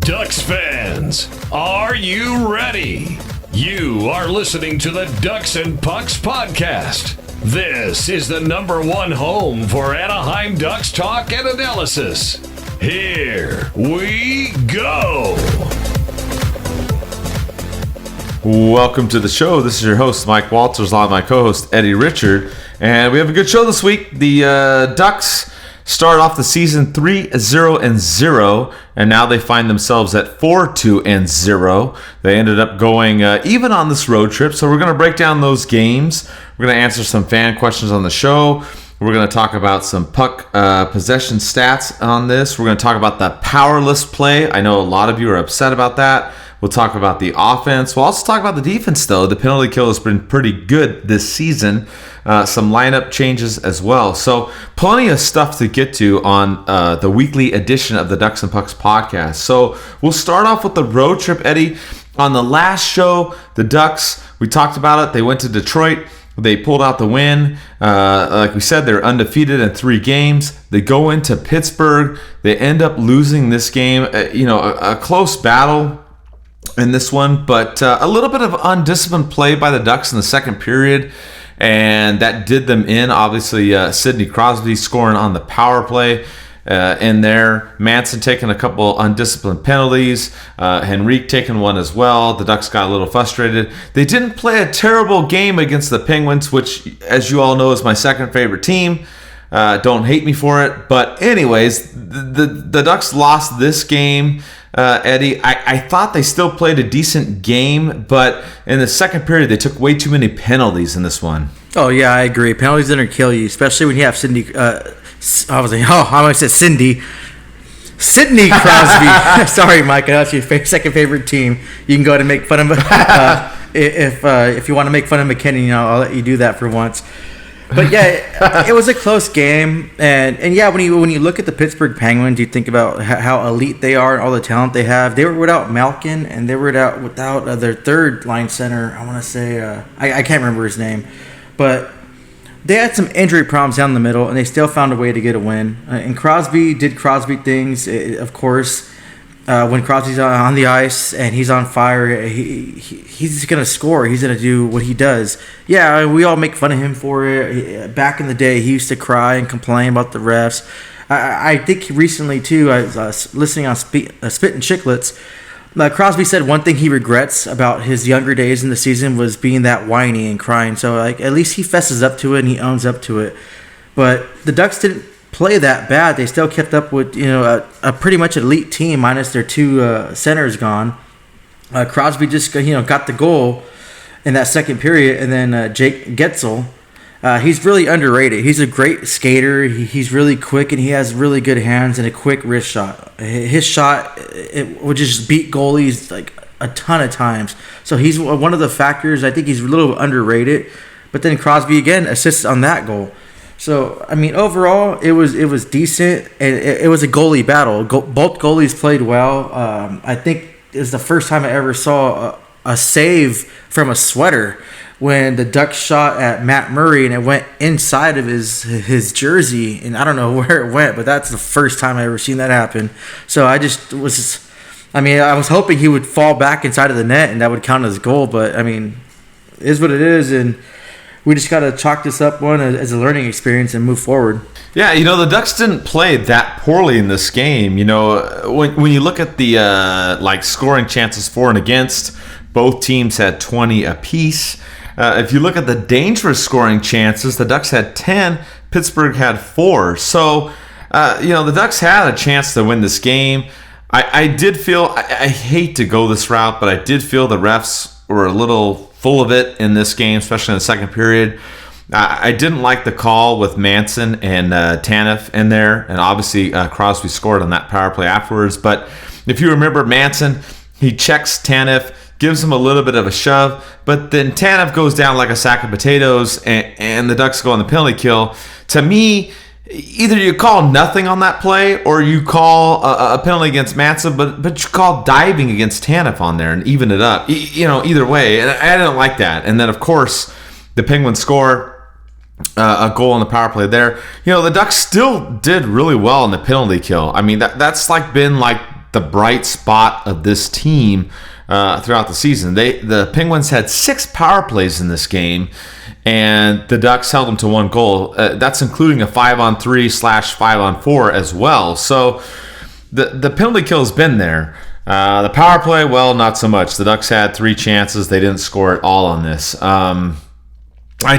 Ducks fans, are you ready? You are listening to the Ducks and Pucks podcast. This is the #1 home for Anaheim Ducks talk and analysis. Here we go. Welcome to the show. This is your host, Mike Walters, along with my co-host, Eddie Richard. And we have a good show this week. The Ducks started off the season 3-0-0, and now they find themselves at 4-2-0. They ended up going even on this road trip, so we're going to break down those games. We're going to answer some fan questions on the show. We're going to talk about some puck possession stats on this. We're going to talk about the Powerless play. I know a lot of you are upset about that. We'll talk about the offense. We'll also talk about the defense, though. The penalty kill has been pretty good this season. Some lineup changes as well. So plenty of stuff to get to on the weekly edition of the Ducks and Pucks podcast. So we'll start off with the road trip, Eddie. On the last show, the Ducks, we talked about it. They went to Detroit. They pulled out the win. Like we said, they're undefeated in 3 games. They go into Pittsburgh. They end up losing this game. A close battle in this one, but a little bit of undisciplined play by the Ducks in the second period, and that did them in. Obviously, Sidney Crosby scoring on the power play in there. Manson taking a couple undisciplined penalties. Henrique taking one as well. The Ducks got a little frustrated. They didn't play a terrible game against the Penguins, which, as you all know, is my second favorite team. Don't hate me for it. But anyways, the Ducks lost this game. Eddie, I thought they still played a decent game, but in the second period, they took way too many penalties in this one. Oh, yeah, I agree. Penalties are going to kill you, especially when you have Sidney. I was like, I said Sidney Crosby. Sorry, Mike. That's your second favorite team. You can go ahead and make fun of if you want to make fun of McKinnon, I'll let you do that for once. But yeah, it was a close game, and yeah, when you look at the Pittsburgh Penguins, you think about how elite they are and all the talent they have. They were without Malkin, and they were without their third line center. I want to say I can't remember his name, but they had some injury problems down the middle, and they still found a way to get a win. And Crosby did Crosby things, of course. When Crosby's on the ice and he's on fire, he's going to score. He's going to do what he does. Yeah, we all make fun of him for it. Back in the day, he used to cry and complain about the refs. I think recently, too, I was listening on Spit and Chicklets. Crosby said one thing he regrets about his younger days in the season was being that whiny and crying. So at least he fesses up to it and he owns up to it. But the Ducks didn't play that bad. They still kept up with a pretty much elite team minus their 2 centers gone. Crosby just got the goal in that second period, and then Jake Getzel, he's really underrated. He's a great skater. He's really quick, and he has really good hands and a quick wrist shot. His shot would just beat goalies like a ton of times. So he's one of the factors. I think he's a little underrated. But then Crosby again assists on that goal. So, I mean, overall, it was decent, and it was a goalie battle. Both goalies played well. I think it was the first time I ever saw a save from a sweater when the Ducks shot at Matt Murray, and it went inside of his jersey, and I don't know where it went, but that's the first time I ever seen that happen. So I was hoping he would fall back inside of the net, and that would count as a goal, but, I mean, it is what it is, and we just got to chalk this up one as a learning experience and move forward. Yeah, the Ducks didn't play that poorly in this game. When you look at the scoring chances for and against, both teams had 20 apiece. If you look at the dangerous scoring chances, the Ducks had 10, Pittsburgh had 4. So, the Ducks had a chance to win this game. I did feel, I hate to go this route, but I did feel the refs were a little full of it in this game, especially in the second period. I didn't like the call with Manson and Tanev in there, and obviously Crosby scored on that power play afterwards. But if you remember, Manson, he checks Tanev, gives him a little bit of a shove, but then Tanev goes down like a sack of potatoes, and the Ducks go on the penalty kill. To me, either you call nothing on that play or you call a penalty against Manson, but you call diving against Tanev on there and even it up. Either way, and I didn't like that. And then, of course, the Penguins score a goal on the power play there. The Ducks still did really well in the penalty kill. I mean, that's been the bright spot of this team throughout the season. The Penguins had 6 power plays in this game, and the Ducks held them to 1 goal. That's including a 5-on-3/5-on-4 as well. So the penalty kill has been there. The power play, well, not so much. The Ducks had 3 chances. They didn't score at all on this. I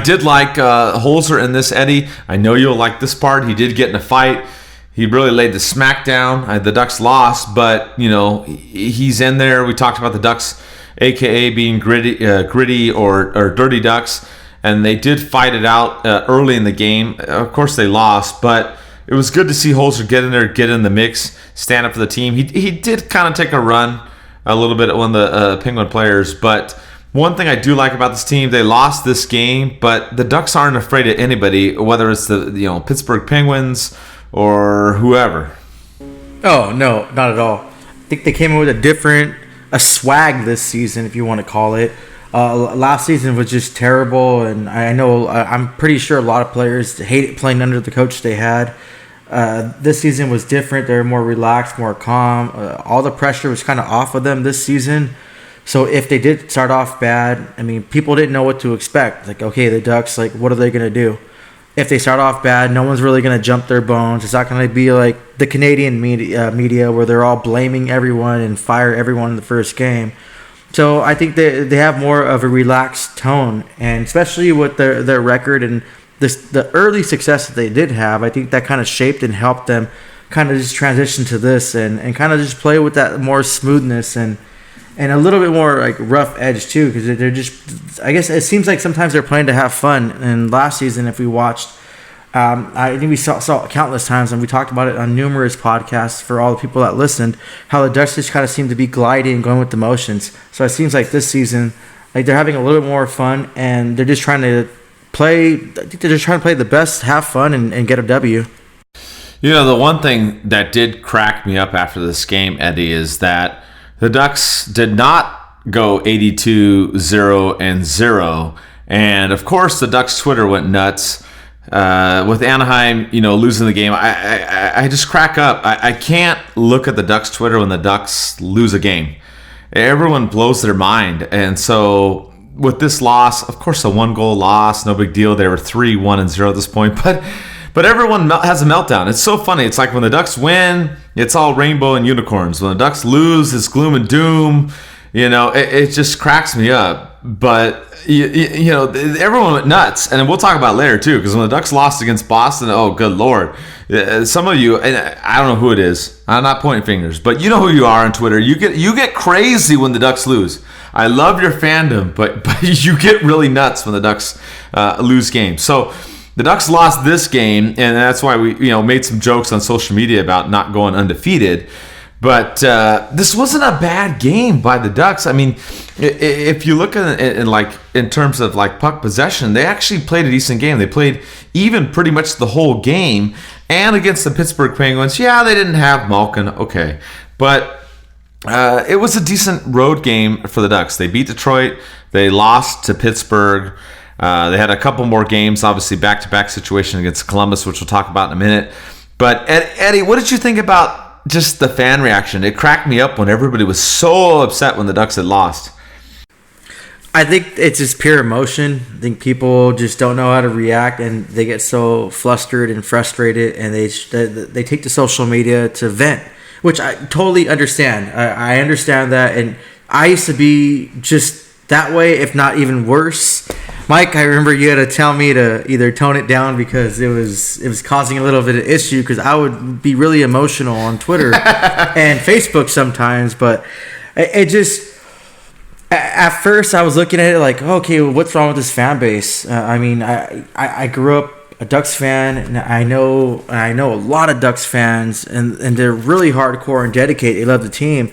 did like Holzer in this, Eddie. I know you'll like this part. He did get in a fight. He really laid the smack down. The Ducks lost, but, he's in there. We talked about the Ducks, a.k.a. being gritty or dirty Ducks, and they did fight it out early in the game. Of course, they lost, but it was good to see Holzer get in there, get in the mix, stand up for the team. He did kind of take a run a little bit at one of the Penguin players, but one thing I do like about this team, they lost this game, but the Ducks aren't afraid of anybody, whether it's the Pittsburgh Penguins or whoever. Oh, no, not at all. I think they came in with a swag this season, if you want to call it. Last season was just terrible, and I'm pretty sure a lot of players hated playing under the coach they had. This season was different. They're more relaxed, more calm. All the pressure was kind of off of them this season. So if they did start off bad, people didn't know what to expect. Like, okay, the Ducks, what are they going to do? If they start off bad, no one's really going to jump their bones. It's not going to be like the Canadian media where they're all blaming everyone and fire everyone in the first game. So I think they have more of a relaxed tone, and especially with their record and the early success that they did have, I think that kind of shaped and helped them kind of just transition to this and kind of just play with that more smoothness and a little bit more like rough edge too, because they're just, I guess it seems like sometimes they're playing to have fun. And last season, if we watched, I think we saw countless times, and we talked about it on numerous podcasts for all the people that listened, how the Ducks just kind of seem to be gliding and going with the motions. So it seems like this season, they're having a little bit more fun, and they're just trying to play. I think they're just trying to play the best, have fun, and get a W. The one thing that did crack me up after this game, Eddie, is that the Ducks did not go 82-0-0, and of course the Ducks Twitter went nuts with Anaheim, losing the game. I just crack up. I can't look at the Ducks Twitter when the Ducks lose a game. Everyone blows their mind, and so with this loss, of course, a 1-goal loss, no big deal. They were 3-1-0 at this point, but everyone has a meltdown. It's so funny. It's like when the Ducks win, it's all rainbow and unicorns. When the Ducks lose, it's gloom and doom. It just cracks me up. But, everyone went nuts. And we'll talk about it later, too, because when the Ducks lost against Boston, oh, good Lord. Some of you, and I don't know who it is. I'm not pointing fingers, but you know who you are on Twitter. You get crazy when the Ducks lose. I love your fandom, but you get really nuts when the Ducks lose games. So the Ducks lost this game, and that's why we made some jokes on social media about not going undefeated. But this wasn't a bad game by the Ducks. If you look at it in terms of puck possession, they actually played a decent game. They played even pretty much the whole game. And against the Pittsburgh Penguins, yeah, they didn't have Malkin, okay, but it was a decent road game for the Ducks. They beat Detroit. They lost to Pittsburgh. They had a couple more games, obviously back-to-back situation against Columbus, which we'll talk about in a minute. But Eddie, what did you think about just the fan reaction? It cracked me up when everybody was so upset when the Ducks had lost. I think it's just pure emotion. I think people just don't know how to react, and they get so flustered and frustrated, and they take to social media to vent, which I totally understand. I understand that, and I used to be just that way, if not even worse. Mike, I remember you had to tell me to either tone it down because it was causing a little bit of issue, because I would be really emotional on Twitter and Facebook sometimes. But it just, at first I was looking at it like, okay, well, what's wrong with this fan base? I grew up a Ducks fan, and I know a lot of Ducks fans, and they're really hardcore and dedicated. They love the team.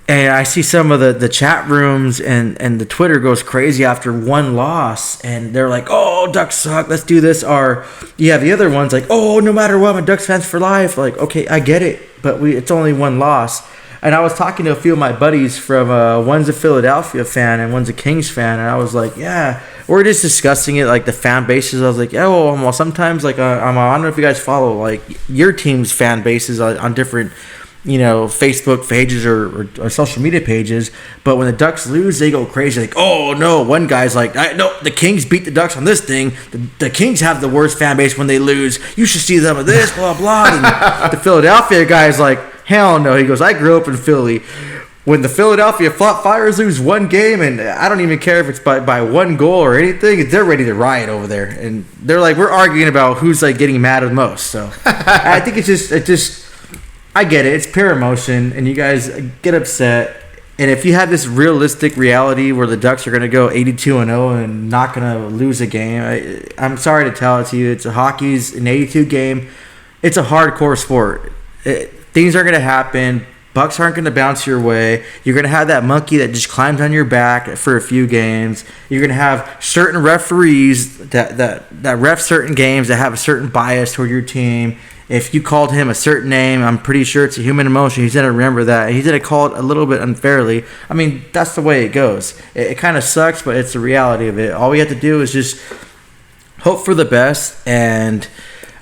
And I see some of the chat rooms and the Twitter goes crazy after one loss. And they're like, oh, Ducks suck, let's do this. Or you have the other ones like, oh, no matter what, I'm a Ducks fan for life. Like, okay, I get it, but it's only one loss. And I was talking to a few of my buddies from, one's a Philadelphia fan and one's a Kings fan. And I was like, yeah, we're just discussing it, like the fan bases. I was like, oh, well, sometimes, like, I don't know if you guys follow, like, your team's fan bases on different Facebook pages or social media pages, but when the Ducks lose, they go crazy. Like, oh no, one guy's like, no, the Kings beat the Ducks on this thing. The Kings have the worst fan base when they lose. You should see them of this, blah blah. And the Philadelphia guy's like, hell no. He goes, I grew up in Philly. When the Philadelphia Flyers lose one game, and I don't even care if it's by one goal or anything, they're ready to riot over there. And they're like, we're arguing about who's like getting mad the most. So I think it's just. I get it. It's pure emotion, and you guys get upset. And if you have this realistic reality where the Ducks are going to go 82-0 and not going to lose a game, I'm sorry to tell it to you. Hockey's an 82 game. It's a hardcore sport. Things are going to happen. Bucks aren't going to bounce your way. You're going to have that monkey that just climbs on your back for a few games. You're going to have certain referees that ref certain games that have a certain bias toward your team. If you called him a certain name, I'm pretty sure it's a human emotion. He's going to remember that. He's going to call it a little bit unfairly. I mean, that's the way it goes. It kind of sucks, but it's the reality of it. All we have to do is just hope for the best, and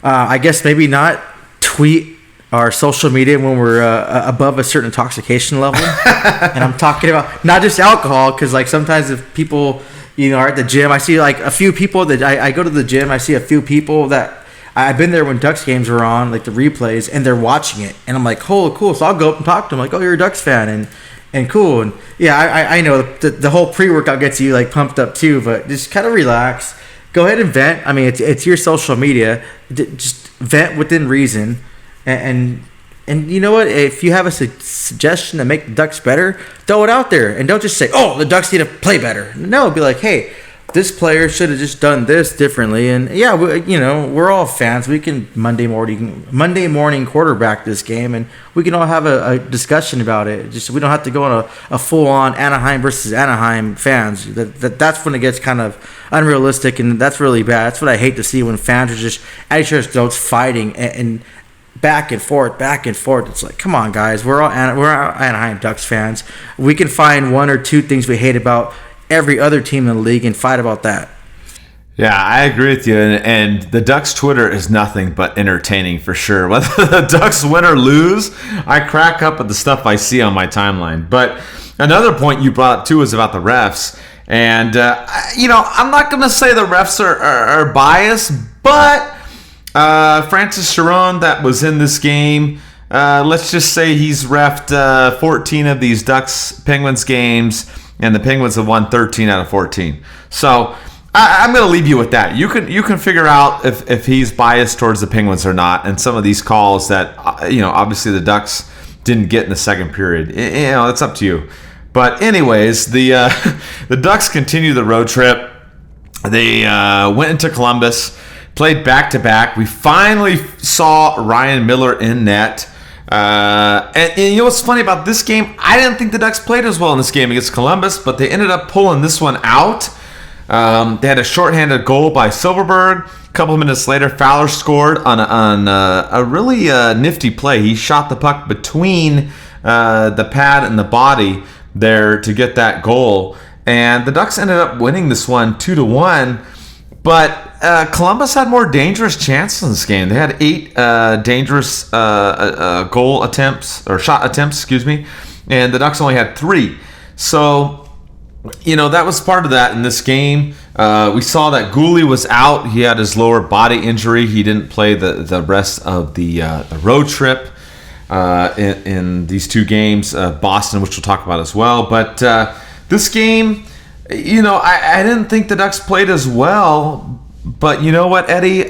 I guess maybe not tweet our social media when we're above a certain intoxication level. And I'm talking about not just alcohol, because like sometimes if people are at the gym, I see like a few people that I go to the gym, I see a few people that I've been there when Ducks games are on, like the replays, and they're watching it, and I'm like, oh, cool. So I'll go up and talk to them, like, oh, you're a Ducks fan, and cool. And yeah, I know the whole pre-workout gets you like pumped up too, but just kind of relax. Go ahead and vent. I mean, it's your social media. Just vent within reason, and you know what? If you have a suggestion to make the Ducks better, throw it out there, and don't just say, oh, the Ducks need to play better. No, be like, hey, this player should have just done this differently. And yeah, we're all fans. We can Monday morning quarterback this game, and we can all have a discussion about it. Just we don't have to go on a full on Anaheim versus Anaheim fans. That's when it gets kind of unrealistic, and that's really bad. That's what I hate to see, when fans are just at each other's throats fighting and back and forth. It's like, come on, guys. We're all Anaheim Ducks fans. We can find one or two things we hate about every other team in the league and fight about that. Yeah, I agree with you. And the Ducks Twitter is nothing but entertaining for sure. Whether the Ducks win or lose, I crack up at the stuff I see on my timeline. But another point you brought up too is about the refs. And, I'm not going to say the refs are biased, but Francis Chiron that was in this game, let's just say he's reffed 14 of these Ducks-Penguins games, and the Penguins have won 13 out of 14. So I'm going to leave you with that. You can figure out if he's biased towards the Penguins or not, and some of these calls that obviously the Ducks didn't get in the second period. It's up to you. But anyways, the Ducks continue the road trip. They went into Columbus, played back-to-back. We finally saw Ryan Miller in net. And you know what's funny about this game? I didn't think the Ducks played as well in this game against Columbus, but they ended up pulling this one out. They had a shorthanded goal by Silverberg. A couple of minutes later, Fowler scored on a really nifty play. He shot the puck between the pad and the body there to get that goal. And the Ducks ended up winning this one 2-1. But Columbus had more dangerous chances in this game. They had 8 dangerous goal attempts, or shot attempts, and the Ducks only had 3. So, that was part of that in this game. We saw that Gooley was out. He had his lower body injury. He didn't play the rest of the road trip in these 2 games, Boston, which we'll talk about as well. But this game, I didn't think the Ducks played as well, but you know what, Eddie?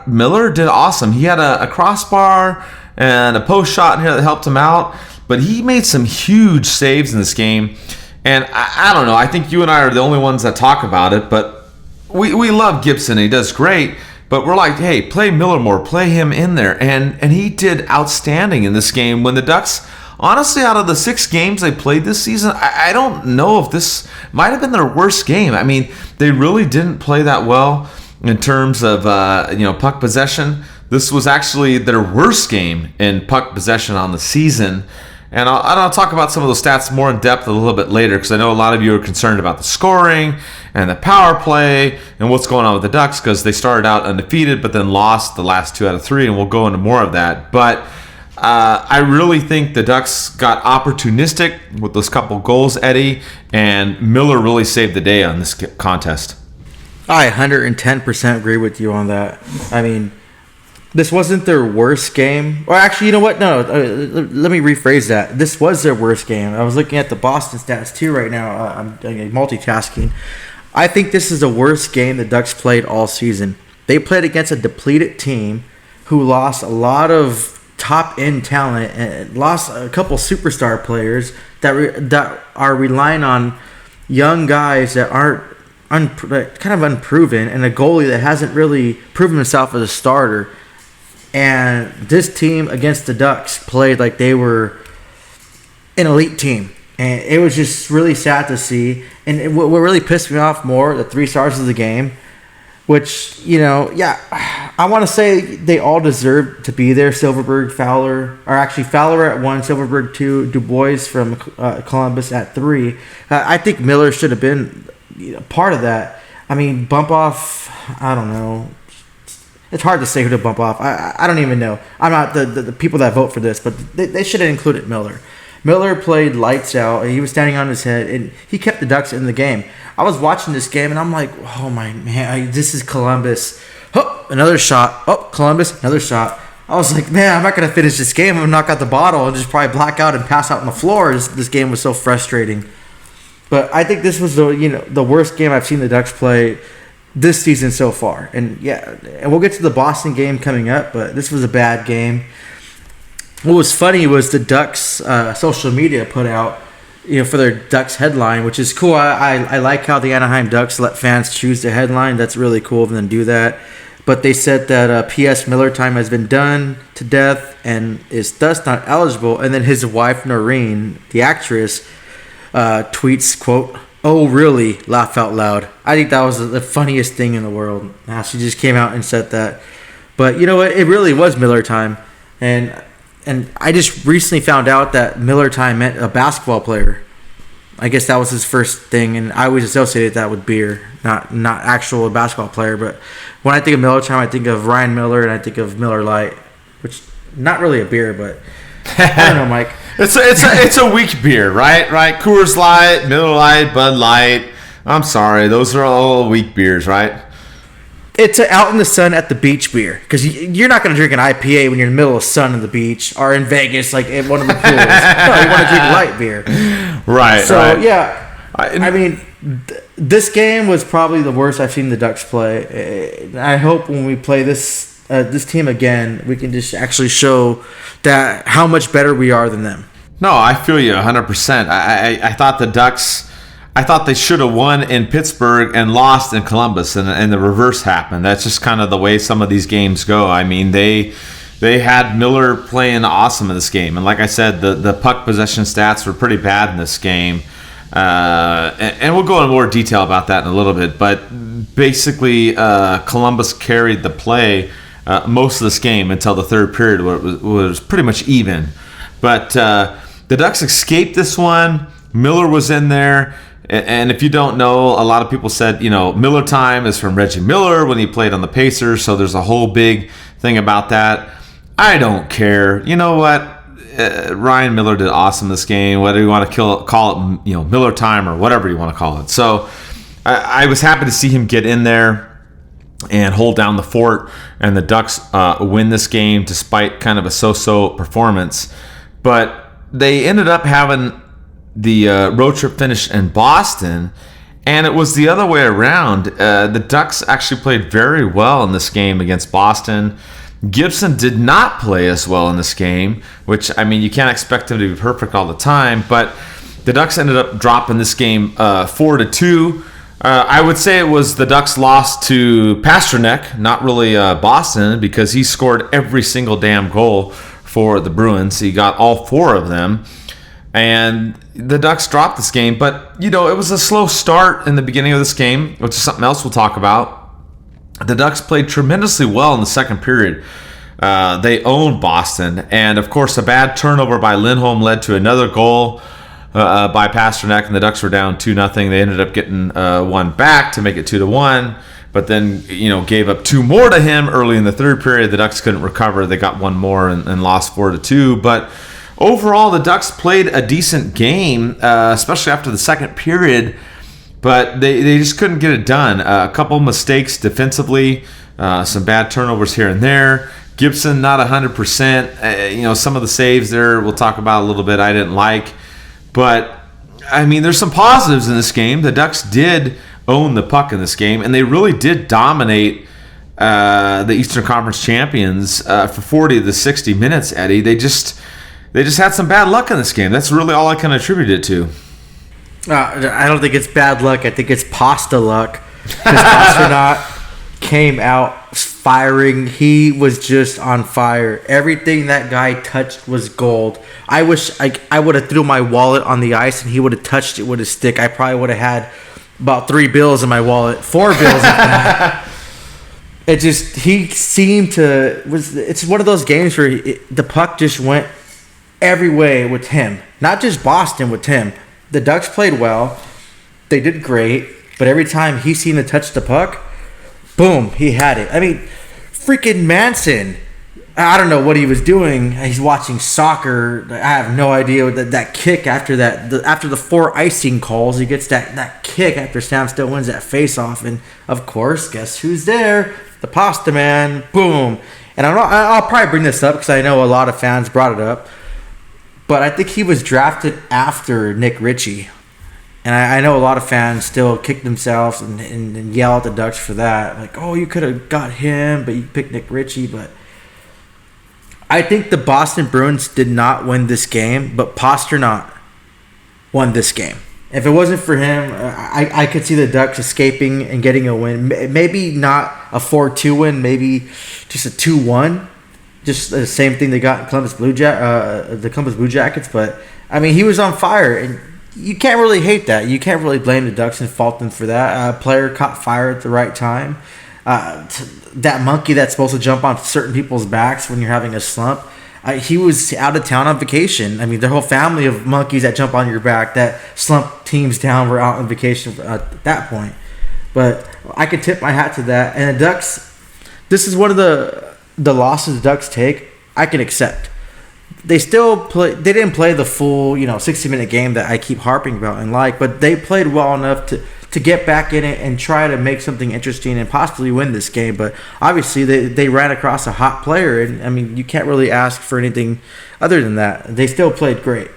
Miller did awesome. He had a crossbar and a post shot in here that helped him out, but he made some huge saves in this game. And I don't know, I think you and I are the only ones that talk about it, but we love Gibson. He does great, but we're like, hey, play Miller more, play him in there. And he did outstanding in this game when the Ducks, honestly, out of the 6 games they played this season, I don't know if this might have been their worst game. I mean, they really didn't play that well in terms of puck possession. This was actually their worst game in puck possession on the season. And I'll talk about some of those stats more in depth a little bit later, because I know a lot of you are concerned about the scoring and the power play and what's going on with the Ducks, because they started out undefeated but then lost the last 2 out of 3, and we'll go into more of that. But I really think the Ducks got opportunistic with those couple goals, Eddie, and Miller really saved the day on this contest. I 110% agree with you on that. I mean, this wasn't their worst game. Or actually, you know what? No, let me rephrase that. This was their worst game. I was looking at the Boston stats too right now. I'm multitasking. I think this is the worst game the Ducks played all season. They played against a depleted team who lost a lot of top-end talent and lost a couple superstar players that are relying on young guys that aren't kind of unproven, and a goalie that hasn't really proven himself as a starter. And this team against the Ducks played like they were an elite team. And it was just really sad to see. And what really pissed me off more, the 3 stars of the game, which, I want to say they all deserve to be there. Silverberg, Fowler, or actually Fowler at 1, Silverberg 2, Dubois from Columbus at 3. I think Miller should have been part of that. I mean, bump off, I don't know. It's hard to say who to bump off. I don't even know. I'm not the people that vote for this, but they should have included Miller. Miller played lights out. He was standing on his head, and he kept the Ducks in the game. I was watching this game, and I'm like, oh, my man, this is Columbus. Oh, another shot. Oh, Columbus, another shot. I was like, man, I'm not going to finish this game. I'm going to knock out the bottle and just probably black out and pass out on the floor. This game was so frustrating. But I think this was the worst game I've seen the Ducks play this season so far. And we'll get to the Boston game coming up, but this was a bad game. What was funny was the Ducks social media put out, for their Ducks headline, which is cool. I like how the Anaheim Ducks let fans choose the headline. That's really cool of them to do that. But they said that P.S. Miller time has been done to death and is thus not eligible. And then his wife, Noreen, the actress, tweets, quote, "Oh, really?" Laugh out loud. I think that was the funniest thing in the world. She just came out and said that. But you know what? It really was Miller time. And I just recently found out that Miller time meant a basketball player. I guess that was his first thing, and I always associated that with beer, not actual basketball player. But when I think of Miller time, I think of Ryan Miller, and I think of Miller Lite, which not really a beer, but I don't know, Mike. It's a weak beer, right? Coors Light, Miller Lite, Bud Light. I'm sorry, those are all weak beers, right? It's out in the sun at the beach beer, because you're not going to drink an IPA when you're in the middle of sun on the beach or in Vegas, like in one of the pools. No, you want to drink light beer, right? So right. Yeah, I mean, this game was probably the worst I've seen the Ducks play. I hope when we play this team again, we can just actually show that how much better we are than them. No, I feel you 100%. I thought the Ducks. I thought they should have won in Pittsburgh and lost in Columbus, and the reverse happened. That's just kind of the way some of these games go. I mean, they had Miller playing awesome in this game, and like I said, the puck possession stats were pretty bad in this game, and we'll go into more detail about that in a little bit. But basically, Columbus carried the play most of this game until the third period, where it was pretty much even. But the Ducks escaped this one. Miller was in there. And if you don't know, a lot of people said, Miller time is from Reggie Miller when he played on the Pacers. So there's a whole big thing about that. I don't care. You know what? Ryan Miller did awesome this game. Whether you want to call it, Miller time or whatever you want to call it. So I was happy to see him get in there and hold down the fort. And the Ducks win this game despite kind of a so-so performance. But they ended up having the road trip finish in Boston, and it was the other way around. The Ducks actually played very well in this game against Boston. Gibson did not play as well in this game, which, I mean, you can't expect him to be perfect all the time, but the Ducks ended up dropping this game 4-2. I would say it was the Ducks' loss to Pasternak, not really Boston, because he scored every single damn goal for the Bruins. He got all 4 of them. And the Ducks dropped this game, but, it was a slow start in the beginning of this game, which is something else we'll talk about. The Ducks played tremendously well in the second period. They owned Boston, and, of course, a bad turnover by Lindholm led to another goal by Pasternak, and the Ducks were down 2-0. They ended up getting one back to make it 2-1. but then, gave up 2 more to him early in the third period. The Ducks couldn't recover. They got 1 more and lost 4-2. But overall, the Ducks played a decent game, especially after the second period, but they just couldn't get it done. A couple mistakes defensively, some bad turnovers here and there. Gibson not 100%. Some of the saves there we'll talk about a little bit I didn't like. But, there's some positives in this game. The Ducks did own the puck in this game, and they really did dominate the Eastern Conference champions for 40 of the 60 minutes, Eddie. They just had some bad luck in this game. That's really all I can attribute it to. I don't think it's bad luck. I think it's pasta luck. Because Pasternak came out firing. He was just on fire. Everything that guy touched was gold. I wish I would have threw my wallet on the ice and he would have touched it with his stick. I probably would have had about 3 bills in my wallet. 4 bills. He seemed to... It's one of those games where the puck just went every way with him. Not just Boston, with him. The Ducks played well. They did great. But every time he seemed to touch the puck, boom, he had it. Freaking Manson. I don't know what he was doing. He's watching soccer. I have no idea that kick after that. After the 4 icing calls, he gets that kick after Sam Stout wins that face-off. And, of course, guess who's there? The Pasta Man. Boom. And I'll probably bring this up because I know a lot of fans brought it up. But I think he was drafted after Nick Ritchie. And I know a lot of fans still kick themselves and yell at the Ducks for that. Like, oh, you could have got him, but you picked Nick Ritchie. But I think the Boston Bruins did not win this game, but Pasternak won this game. If it wasn't for him, I could see the Ducks escaping and getting a win. Maybe not a 4-2 win, maybe just a 2-1. Just the same thing they got in the Columbus Blue Jackets. But, he was on fire. And you can't really hate that. You can't really blame the Ducks and fault them for that. A player caught fire at the right time. That monkey that's supposed to jump on certain people's backs when you're having a slump, he was out of town on vacation. The whole family of monkeys that jump on your back, that slump teams down, were out on vacation at that point. But I could tip my hat to that. And the Ducks, this is one of the losses the Ducks take, I can accept. They didn't play the full 60-minute game that I keep harping about and but they played well enough to get back in it and try to make something interesting and possibly win this game. But obviously they ran across a hot player, and you can't really ask for anything other than that. They still played great.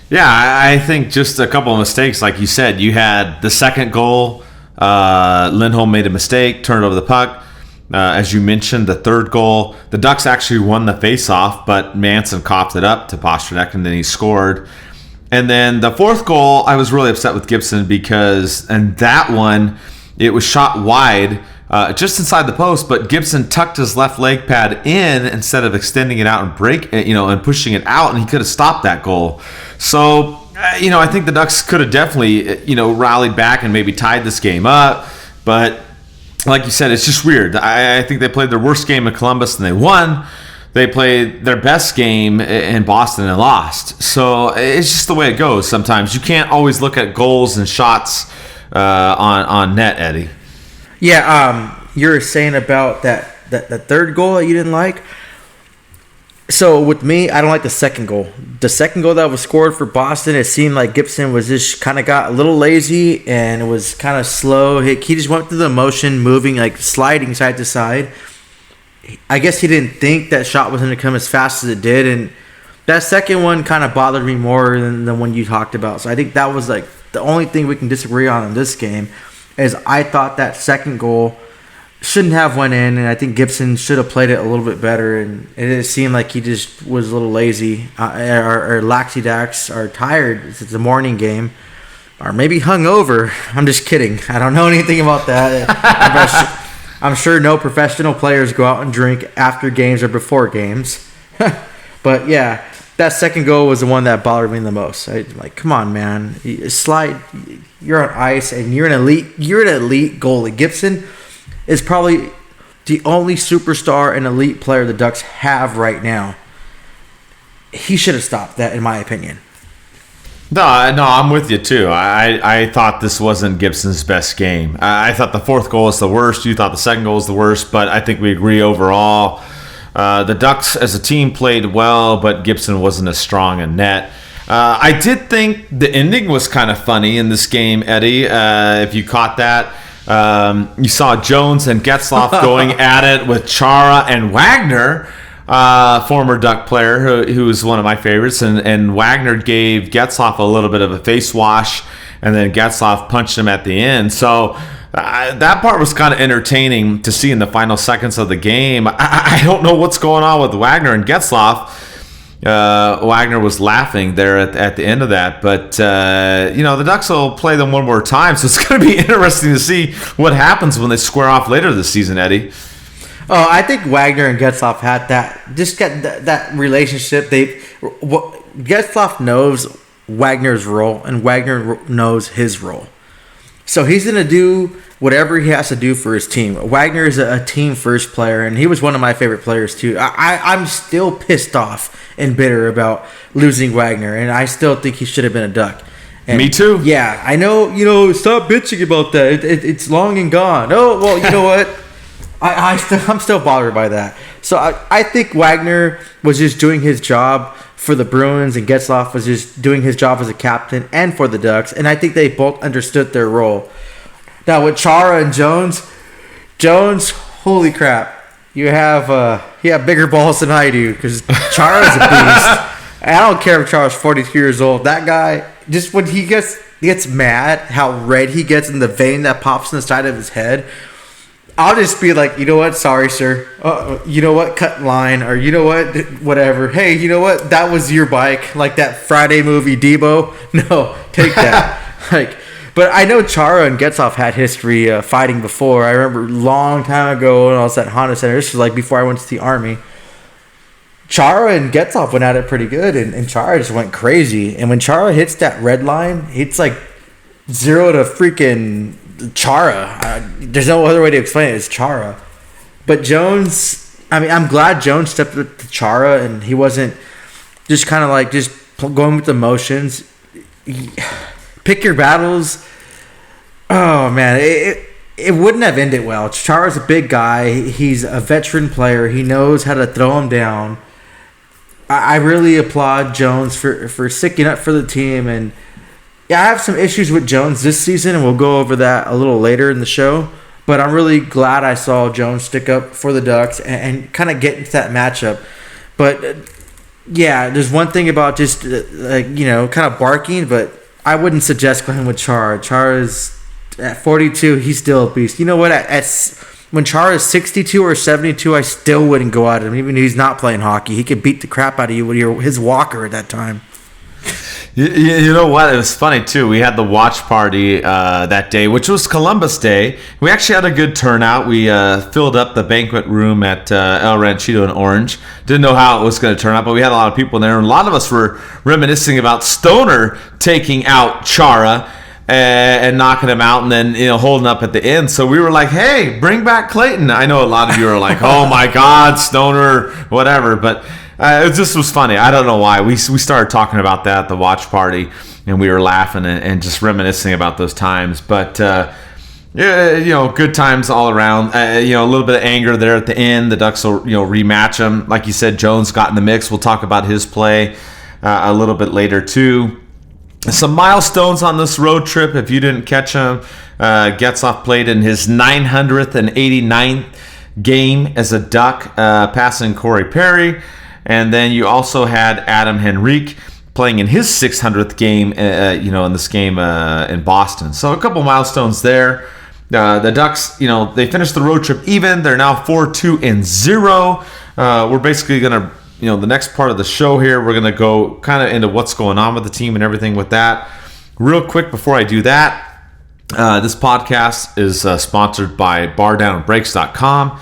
Yeah, I think just a couple of mistakes. Like you said, you had the second goal. Lindholm made a mistake, turned over the puck. As you mentioned, the third goal, the Ducks actually won the face-off, but Manson coughed it up to Pasternak, and then he scored. And then the fourth goal, I was really upset with Gibson because, and that one, it was shot wide, just inside the post, but Gibson tucked his left leg pad in instead of extending it out and and pushing it out, and he could have stopped that goal. So, I think the Ducks could have definitely, rallied back and maybe tied this game up, but like you said, it's just weird. I think they played their worst game in Columbus and they won. They played their best game in Boston and lost. So it's just the way it goes sometimes. You can't always look at goals and shots on net, Eddie. Yeah, you're saying about that third goal that you didn't like. So with me, I don't like the second goal. The second goal that was scored for Boston, it seemed like Gibson was just kind of got a little lazy and it was kind of slow. He just went through the motion, moving, sliding side to side. I guess he didn't think that shot was going to come as fast as it did. And that second one kind of bothered me more than the one you talked about. So I think that was the only thing we can disagree on in this game is I thought that second goal shouldn't have went in, and I think Gibson should have played it a little bit better, and it seemed like he just was a little lazy or laxy-dax or tired. It's a morning game, or maybe hungover. I'm just kidding. I don't know anything about that. I'm sure no professional players go out and drink after games or before games. But yeah, that second goal was the one that bothered me the most. Come on, man, slide. You're on ice, and you're an elite goalie. Gibson is probably the only superstar and elite player the Ducks have right now. He should have stopped that, in my opinion. No, I'm with you too. I thought this wasn't Gibson's best game. I thought the fourth goal was the worst. You thought the second goal was the worst, but I think we agree overall. The Ducks as a team played well, but Gibson wasn't as strong in net. I did think the ending was kind of funny in this game, Eddie. If you caught that, you saw Jones and Getzlaf going at it with Chara and Wagner. Former Duck player who is one of my favorites, and Wagner gave Getzlaf a little bit of a face wash, and then Getzlaf punched him at the end. So that part was kind of entertaining to see in the final seconds of the game. I don't know what's going on with Wagner and Getzlaf. Wagner was laughing there at the end of that, but the Ducks will play them one more time, so it's going to be interesting to see what happens when they square off later this season, Eddie. Oh, I think Wagner and Getzlaf had that relationship. Getzlaf knows Wagner's role, and Wagner knows his role. So he's going to do whatever he has to do for his team. Wagner is a team first player, and he was one of my favorite players too. I'm still pissed off and bitter about losing Wagner, and I still think he should have been a Duck. And me too. Yeah, I know. Stop bitching about that. It's long and gone. Oh well, you know what? I'm still bothered by that. So I think Wagner was just doing his job for the Bruins, and Getzlaf was just doing his job as a captain and for the Ducks. And I think they both understood their role. Now with Chara and Jones, holy crap, you have bigger balls than I do, because Chara's a beast. And I don't care if Chara's 42 years old. That guy, just when he gets mad, how red he gets in the vein that pops in the side of his head. I'll just be like, you know what? Sorry, sir. You know what? Cut line. Or you know what? Whatever. Hey, you know what? That was your bike. Like that Friday movie, Debo. No, take that. But I know Chara and Getzlaf had history fighting before. I remember a long time ago when I was at Honda Center. This was like before I went to the Army. Chara and Getzlaf went at it pretty good, and Chara just went crazy. And when Chara hits that red line, it's like 0 to freaking Chara. There's no other way to explain it. It's Chara. But Jones, I'm glad Jones stepped up to Chara, and he wasn't just kind of like just going with the motions. Pick your battles. Oh man, it wouldn't have ended well. Chara's a big guy. He's a veteran player. He knows how to throw him down. I really applaud Jones for sticking up for the team. And yeah, I have some issues with Jones this season, and we'll go over that a little later in the show. But I'm really glad I saw Jones stick up for the Ducks and kind of get into that matchup. But yeah, there's one thing about just kind of barking, but I wouldn't suggest going with Chara. Chara's at 42, he's still a beast. You know what? When Chara is 62 or 72, I still wouldn't go at him, even if he's not playing hockey. He could beat the crap out of you with his walker at that time. You know what? It was funny, too. We had the watch party that day, which was Columbus Day. We actually had a good turnout. We filled up the banquet room at El Ranchito in Orange. Didn't know how it was going to turn out, but we had a lot of people in there. And a lot of us were reminiscing about Stoner taking out Chara and knocking him out and then holding up at the end. So we were like, hey, bring back Clayton. I know a lot of you are like, oh, my God, Stoner, whatever. But it just was funny. I don't know why. We started talking about that at the watch party, and we were laughing and just reminiscing about those times. But, good times all around. A little bit of anger there at the end. The Ducks will, rematch them. Like you said, Jones got in the mix. We'll talk about his play a little bit later, too. Some milestones on this road trip, if you didn't catch them. Getzlaf played in his 989th game as a Duck, passing Corey Perry. And then you also had Adam Henrique playing in his 600th game, in this game in Boston. So a couple milestones there. The Ducks, they finished the road trip even. They're now 4-2-0. We're basically going to, the next part of the show here, we're going to go kind of into what's going on with the team and everything with that. Real quick before I do that, this podcast is sponsored by BarDownBreaks.com.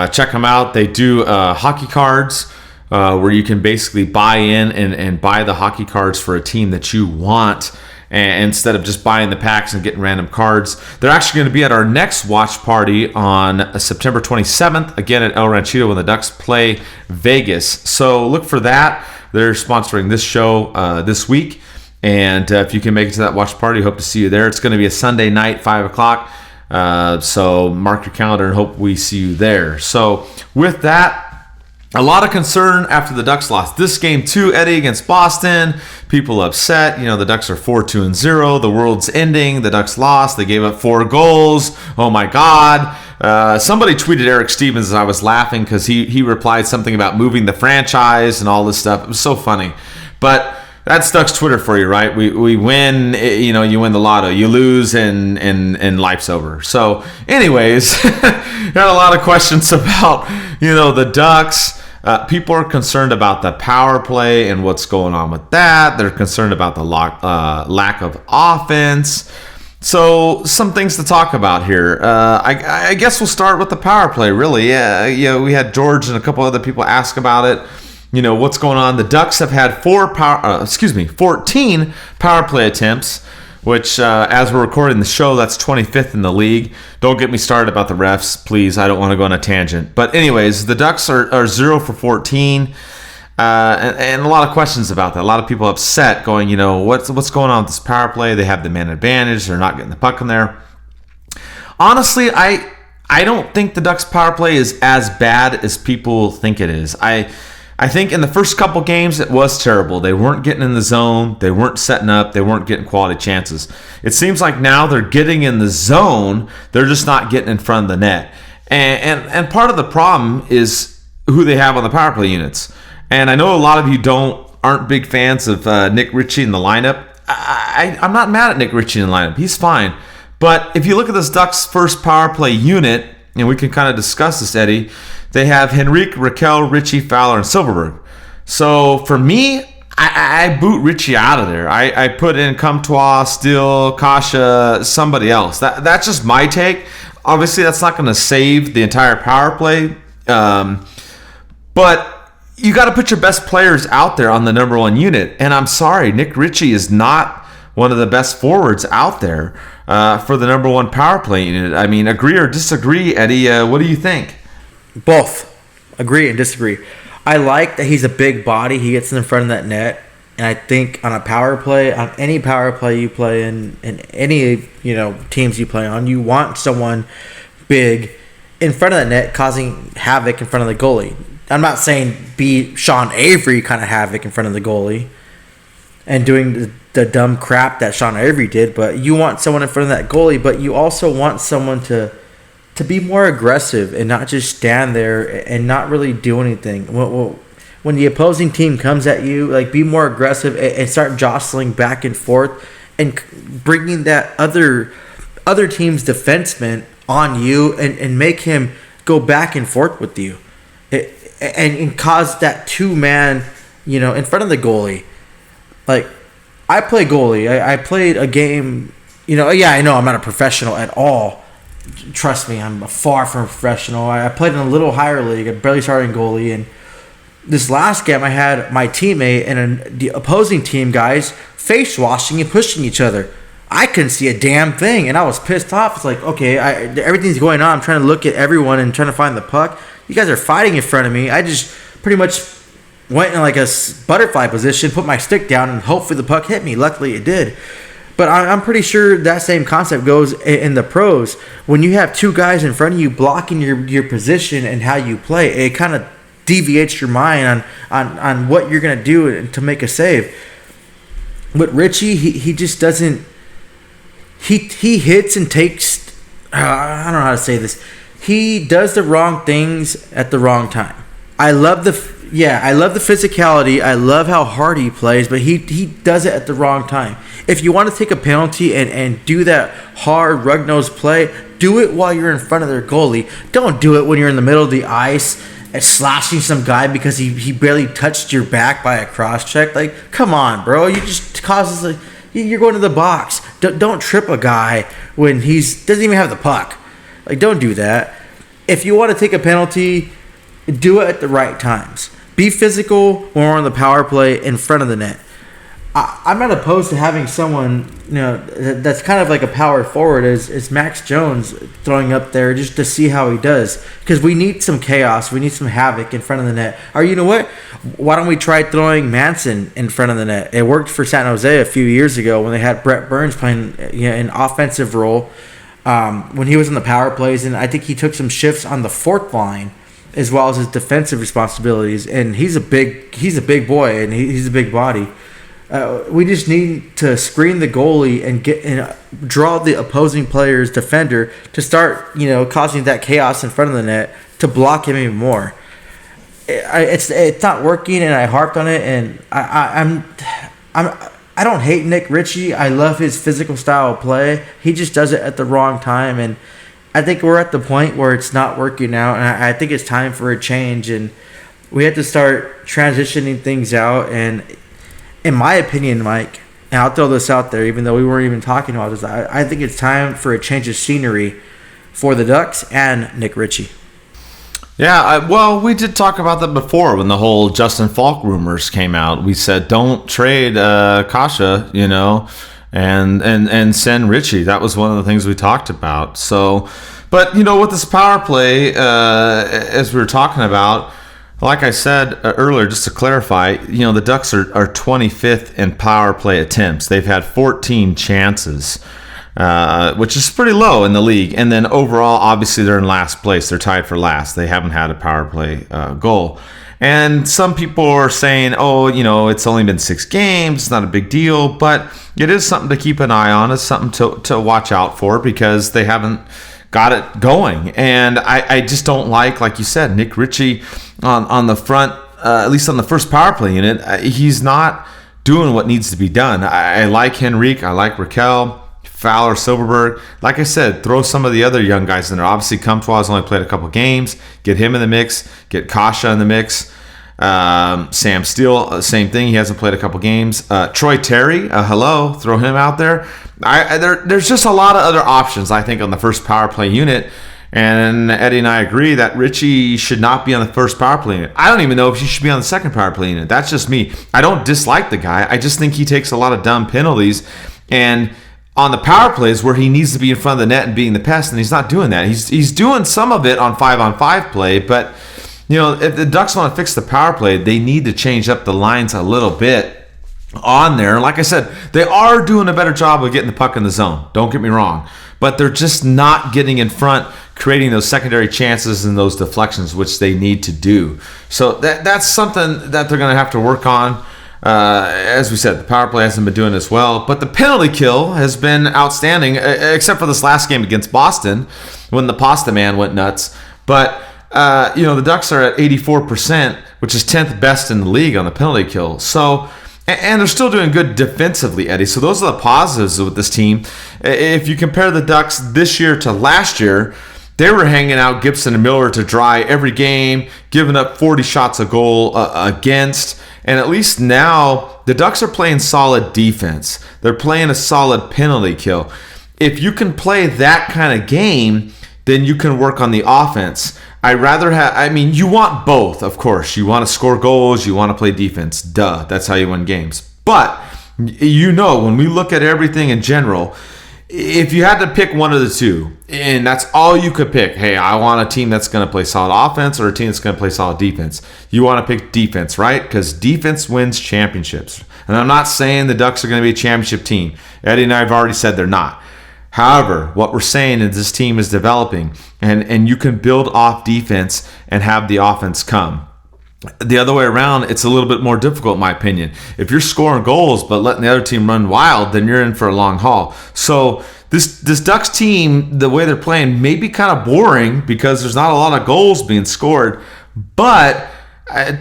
Check them out. They do hockey cards. Where you can basically buy in and buy the hockey cards for a team that you want, and instead of just buying the packs and getting random cards. They're actually going to be at our next watch party on September 27th, again at El Ranchito when the Ducks play Vegas. So look for that. They're sponsoring this show this week. And if you can make it to that watch party, hope to see you there. It's going to be a Sunday night, 5 o'clock. So mark your calendar and hope we see you there. So with that, a lot of concern after the Ducks lost this game too, Eddie, against Boston. People upset. The Ducks are 4-2-0. The world's ending. The Ducks lost. They gave up 4 goals. Oh my God. Somebody tweeted Eric Stevens and I was laughing because he replied something about moving the franchise and all this stuff. It was so funny. But that's Ducks Twitter for you, right? We win, you win the lotto. You lose and life's over. So anyways, got a lot of questions about, the Ducks. People are concerned about the power play and what's going on with that. They're concerned about the lack of offense. So some things to talk about here. I guess we'll start with the power play, really. We had George and a couple other people ask about it. What's going on. The Ducks have had 14 power play attempts, which as we're recording the show, that's 25th in the league. Don't get me started about the refs, please. I don't want to go on a tangent. But anyways, the Ducks are 0 for 14. And a lot of questions about that. A lot of people upset going, what's going on with this power play? They have the man advantage. They're not getting the puck in there. Honestly, I don't think the Ducks power play is as bad as people think it is. I think in the first couple games, it was terrible. They weren't getting in the zone. They weren't setting up. They weren't getting quality chances. It seems like now they're getting in the zone. They're just not getting in front of the net. And part of the problem is who they have on the power play units. And I know a lot of you aren't big fans of Nick Ritchie in the lineup. I'm not mad at Nick Ritchie in the lineup. He's fine. But if you look at this Ducks first power play unit, and we can kind of discuss this, Eddie, they have Henrique, Raquel, Ritchie, Fowler, and Silverberg. So for me, I boot Ritchie out of there. I put in Comtois, Steele, Kasha, somebody else. That's just my take. Obviously, that's not going to save the entire power play. But you got to put your best players out there on the number one unit. And I'm sorry, Nick Ritchie is not one of the best forwards out there for the number one power play unit. I mean, agree or disagree, Eddie? What do you think? Both. Agree and disagree. I like that he's a big body. He gets in front of that net. And I think on a power play, on any power play you play in any teams you play on, you want someone big in front of that net causing havoc in front of the goalie. I'm not saying be Sean Avery kind of havoc in front of the goalie and doing the dumb crap that Sean Avery did, but you want someone in front of that goalie, but you also want someone to be more aggressive and not just stand there and not really do anything. When the opposing team comes at you, be more aggressive and start jostling back and forth and bringing that other team's defenseman on you and make him go back and forth with you and cause that two-man, in front of the goalie. I play goalie. I played a game, I know I'm not a professional at all. Trust me, I'm far from professional. I played in a little higher league. I barely started in goalie. And this last game, I had my teammate and the opposing team guys face washing and pushing each other. I couldn't see a damn thing, and I was pissed off. It's like, okay, everything's going on. I'm trying to look at everyone and trying to find the puck. You guys are fighting in front of me. I just pretty much went in a butterfly position, put my stick down, and hopefully the puck hit me. Luckily, it did. But I'm pretty sure that same concept goes in the pros. When you have two guys in front of you blocking your position and how you play, it kind of deviates your mind on what you're going to do to make a save. But Ritchie, he just doesn't... He hits and takes... I don't know how to say this. He does the wrong things at the wrong time. I love the physicality. I love how hard he plays, but he does it at the wrong time. If you want to take a penalty and do that hard rug-nosed play, do it while you're in front of their goalie. Don't do it when you're in the middle of the ice and slashing some guy because he barely touched your back by a cross-check. Come on, bro. You just causes you're going to the box. Don't trip a guy when doesn't even have the puck. Don't do that. If you want to take a penalty, do it at the right times. Be physical when we're on the power play in front of the net. I'm not opposed to having someone, that's kind of like a power forward is Max Jones throwing up there just to see how he does. Because we need some chaos. We need some havoc in front of the net. Or you know what? Why don't we try throwing Manson in front of the net? It worked for San Jose a few years ago when they had Brett Burns playing an offensive role when he was in the power plays. And I think he took some shifts on the fourth line as well as his defensive responsibilities. And he's a big boy, and he's a big body. We just need to screen the goalie and draw the opposing player's defender to start, causing that chaos in front of the net to block him even more. It's not working, and I harped on it. And I don't hate Nick Ritchie. I love his physical style of play. He just does it at the wrong time, and I think we're at the point where it's not working now. And I think it's time for a change, and we have to start transitioning things out. And in my opinion, Mike, and I'll throw this out there, even though we weren't even talking about this, I think it's time for a change of scenery for the Ducks and Nick Ritchie. Yeah, well, we did talk about that before when the whole Justin Falk rumors came out. We said don't trade Kasha, and send Ritchie. That was one of the things we talked about. So, but with this power play, as we were talking about. Like I said earlier, just to clarify, the Ducks are 25th in power play attempts. They've had 14 chances, which is pretty low in the league. And then overall, obviously, they're in last place. They're tied for last. They haven't had a power play goal. And some people are saying, it's only been 6 games. It's not a big deal. But it is something to keep an eye on. It's something to watch out for because they haven't got it going. And I just don't like you said, Nick Ritchie on the front, at least on the first power play unit, he's not doing what needs to be done. I like Henrique. I like Raquel, Fowler, Silverberg. Like I said, throw some of the other young guys in there. Obviously, Comtois has only played a couple games. Get him in the mix. Get Kasha in the mix. Sam Steele, same thing. He hasn't played a couple games. Troy Terry, hello. Throw him out there. There's just a lot of other options, I think, on the first power play unit. And Eddie and I agree that Ritchie should not be on the first power play unit. I don't even know if he should be on the second power play unit. That's just me. I don't dislike the guy. I just think he takes a lot of dumb penalties. And on the power plays where he needs to be in front of the net and being the pest, and he's not doing that. He's doing some of it on 5-on-5 play, but if the Ducks want to fix the power play, they need to change up the lines a little bit on there. Like I said, they are doing a better job of getting the puck in the zone. Don't get me wrong. But they're just not getting in front, creating those secondary chances and those deflections, which they need to do. So that's something that they're going to have to work on. As we said, the power play hasn't been doing as well. But the penalty kill has been outstanding, except for this last game against Boston when the Pasta Man went nuts. But the Ducks are at 84%, which is 10th best in the league on the penalty kill. So, and they're still doing good defensively, Eddie. So those are the positives with this team. If you compare the Ducks this year to last year, they were hanging out Gibson and Miller to dry every game, giving up 40 shots a goal against. And at least now, the Ducks are playing solid defense. They're playing a solid penalty kill. If you can play that kind of game, then you can work on the offense. You want both, of course. You want to score goals, you want to play defense. Duh, that's how you win games. But, when we look at everything in general, if you had to pick one of the two, and that's all you could pick, hey, I want a team that's going to play solid offense or a team that's going to play solid defense. You want to pick defense, right? Because defense wins championships. And I'm not saying the Ducks are going to be a championship team. Eddie and I have already said they're not. However, what we're saying is this team is developing, and you can build off defense and have the offense come. The other way around, it's a little bit more difficult, in my opinion. If you're scoring goals but letting the other team run wild, then you're in for a long haul. So this Ducks team, the way they're playing, may be kind of boring because there's not a lot of goals being scored. But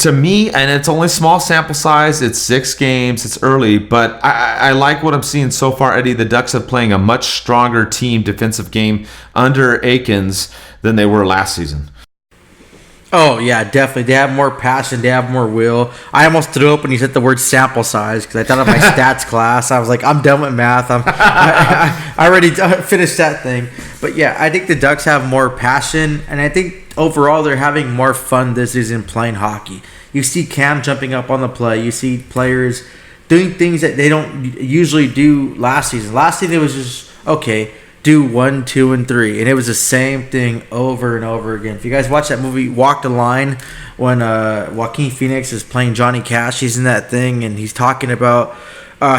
to me, and it's only small sample size, it's 6 games, it's early, but I like what I'm seeing so far, Eddie. The Ducks are playing a much stronger team defensive game under Aikens than they were last season. Oh, yeah, definitely. They have more passion. They have more will. I almost threw up when you said the word sample size because I thought of my stats class. I was like, I'm done with math. I already finished that thing. But, yeah, I think the Ducks have more passion, and I think overall they're having more fun this season playing hockey. You see Cam jumping up on the play. You see players doing things that they don't usually do last season. Last season, it was just, okay, do 1, 2, and 3. And it was the same thing over and over again. If you guys watch that movie, Walk the Line, when Joaquin Phoenix is playing Johnny Cash, he's in that thing, and he's talking about,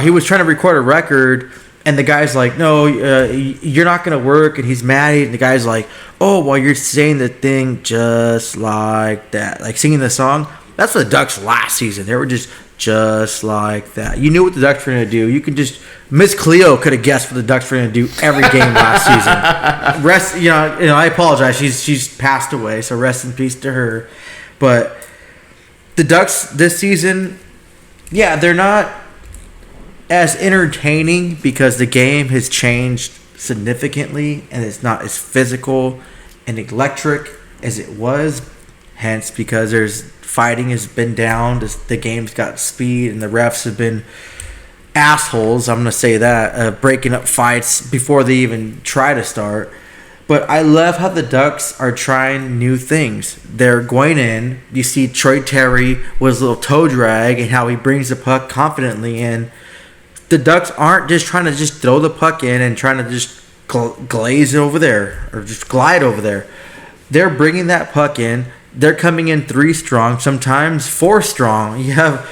he was trying to record a record, and the guy's like, no, you're not going to work, and he's mad, and the guy's like, oh, well, you're saying the thing just like that. Like singing the song. That's what the Ducks last season. They were just like that. You knew what the Ducks were going to do. You could just... Miss Cleo could have guessed what the Ducks were going to do every game last season. I apologize. She's passed away, so rest in peace to her. But the Ducks this season, yeah, they're not as entertaining because the game has changed significantly and it's not as physical and electric as it was. Hence, because there's fighting has been down, the game's got speed, and the refs have been assholes, I'm going to say that, breaking up fights before they even try to start. But I love how the Ducks are trying new things. They're going in. You see Troy Terry with his little toe drag and how he brings the puck confidently in. The Ducks aren't just trying to just throw the puck in and trying to just glaze over there or just glide over there. They're bringing that puck in. They're coming in 3 strong, sometimes 4 strong. You have,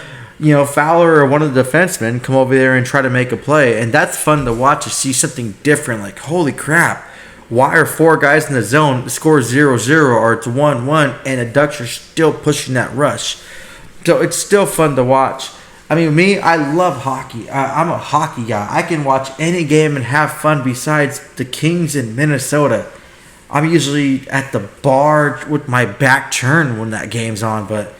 Fowler or one of the defensemen come over there and try to make a play. And that's fun to watch, to see something different. Like, holy crap, why are 4 guys in the zone, score 0-0 or it's 1-1, and the Ducks are still pushing that rush? So it's still fun to watch. I mean, me, I love hockey. I'm a hockey guy. I can watch any game and have fun besides the Kings in Minnesota. I'm usually at the bar with my back turned when that game's on, but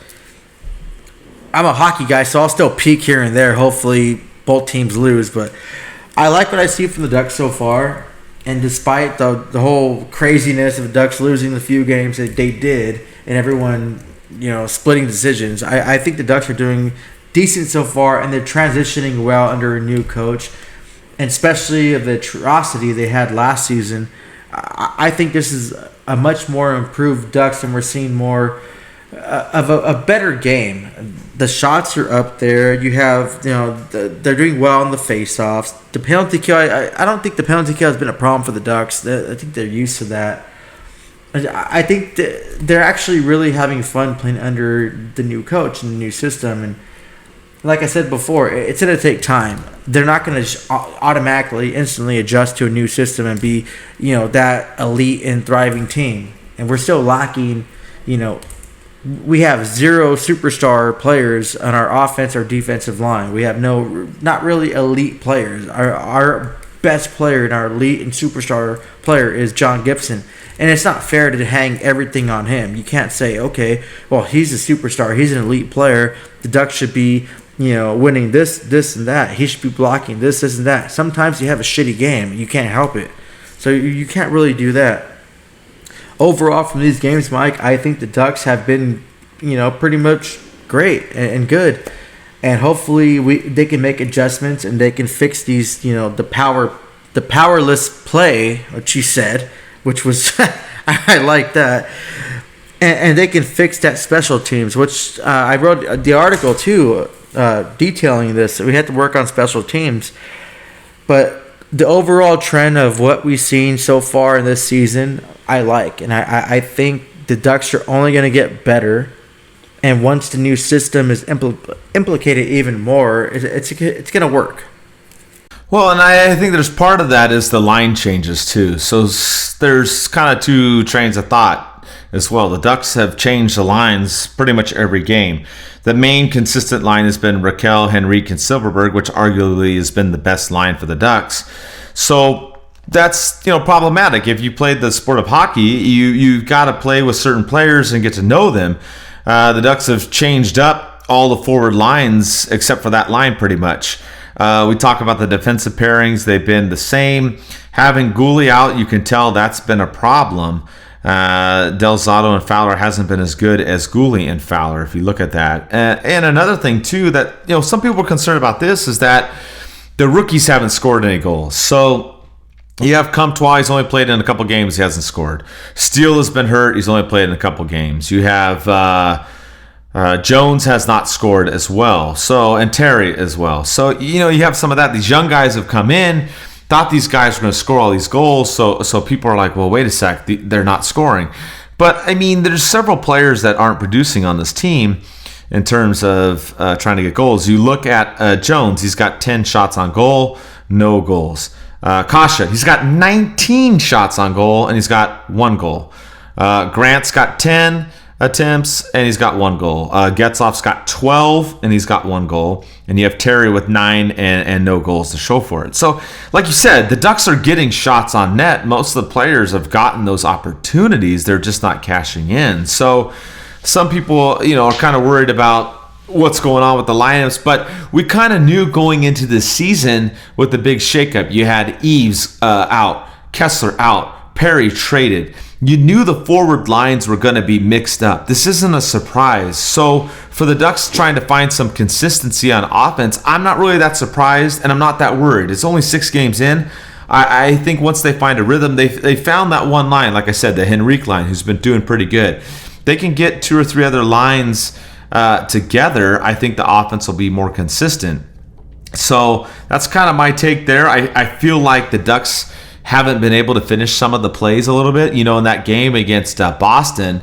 I'm a hockey guy, so I'll still peek here and there. Hopefully both teams lose, but I like what I see from the Ducks so far. And despite the whole craziness of the Ducks losing the few games that they did and everyone, splitting decisions, I think the Ducks are doing decent so far, and they're transitioning well under a new coach. And especially of the atrocity they had last season, I think this is a much more improved Ducks, and we're seeing more of a better game. The shots are up there. You have, they're doing well in the face-offs. The penalty kill, I don't think the penalty kill has been a problem for the Ducks. I think they're used to that. I think they're actually really having fun playing under the new coach and the new system. And like I said before, it's going to take time. They're not going to automatically, instantly adjust to a new system and be, that elite and thriving team. And we're still lacking, we have 0 superstar players on our offense or defensive line. We have not really elite players. Our best player and our elite and superstar player is John Gibson. And it's not fair to hang everything on him. You can't say, okay, well, he's a superstar. He's an elite player. The Ducks should be, winning this, and that. He should be blocking this, and that. Sometimes you have a shitty game. You can't help it. So you can't really do that. Overall, from these games, Mike, I think the Ducks have been, pretty much great and good. And hopefully they can make adjustments and they can fix these, the powerless play, which you said, which was, I like that. And they can fix that special teams, which I wrote the article too, detailing this. We had to work on special teams. But the overall trend of what we've seen so far in this season, I like. And I think the Ducks are only going to get better. And once the new system is implicated even more, it's going to work. Well, and I think there's part of that is the line changes too. So there's kind of 2 trains of thought as well. The Ducks have changed the lines pretty much every game. The main consistent line has been Raquel, Henrique, and Silverberg, which arguably has been the best line for the Ducks. So that's problematic. If you played the sport of hockey, you've got to play with certain players and get to know them. The Ducks have changed up all the forward lines except for that line pretty much. We talk about the defensive pairings. They've been the same. Having Gooley out, you can tell that's been a problem. Del Zotto and Fowler hasn't been as good as Gooley and Fowler, if you look at that. And another thing, too, that some people are concerned about this is that the rookies haven't scored any goals. So you have Comtois, he's only played in a couple games, he hasn't scored. Steele has been hurt, he's only played in a couple games. You have Jones has not scored as well. So, and Terry as well. So, you have some of that. These young guys have come in, thought these guys were going to score all these goals. So people are like, well, wait a sec, they're not scoring. But I mean, there's several players that aren't producing on this team in terms of trying to get goals. You look at Jones, he's got 10 shots on goal, no goals. Kasha, he's got 19 shots on goal, and he's got 1 goal. Grant's got 10 attempts, and he's got 1 goal. Getzloff's got 12, and he's got 1 goal. And you have Terry with 9 and no goals to show for it. So, like you said, the Ducks are getting shots on net. Most of the players have gotten those opportunities. They're just not cashing in. So, some people, are kind of worried about what's going on with the lineups, but we kind of knew going into this season with the big shakeup. You had Eves out, Kessler out, Perry traded. You knew the forward lines were going to be mixed up. This isn't a surprise. So for the Ducks trying to find some consistency on offense, I'm not really that surprised, and I'm not that worried. It's only 6 games in. I think once they find a rhythm, they found that one line, like I said, the Henrique line, who's been doing pretty good. They can get 2 or 3 other lines together. I think the offense will be more consistent. So that's kind of my take there. I feel like the Ducks haven't been able to finish some of the plays a little bit. In that game against Boston,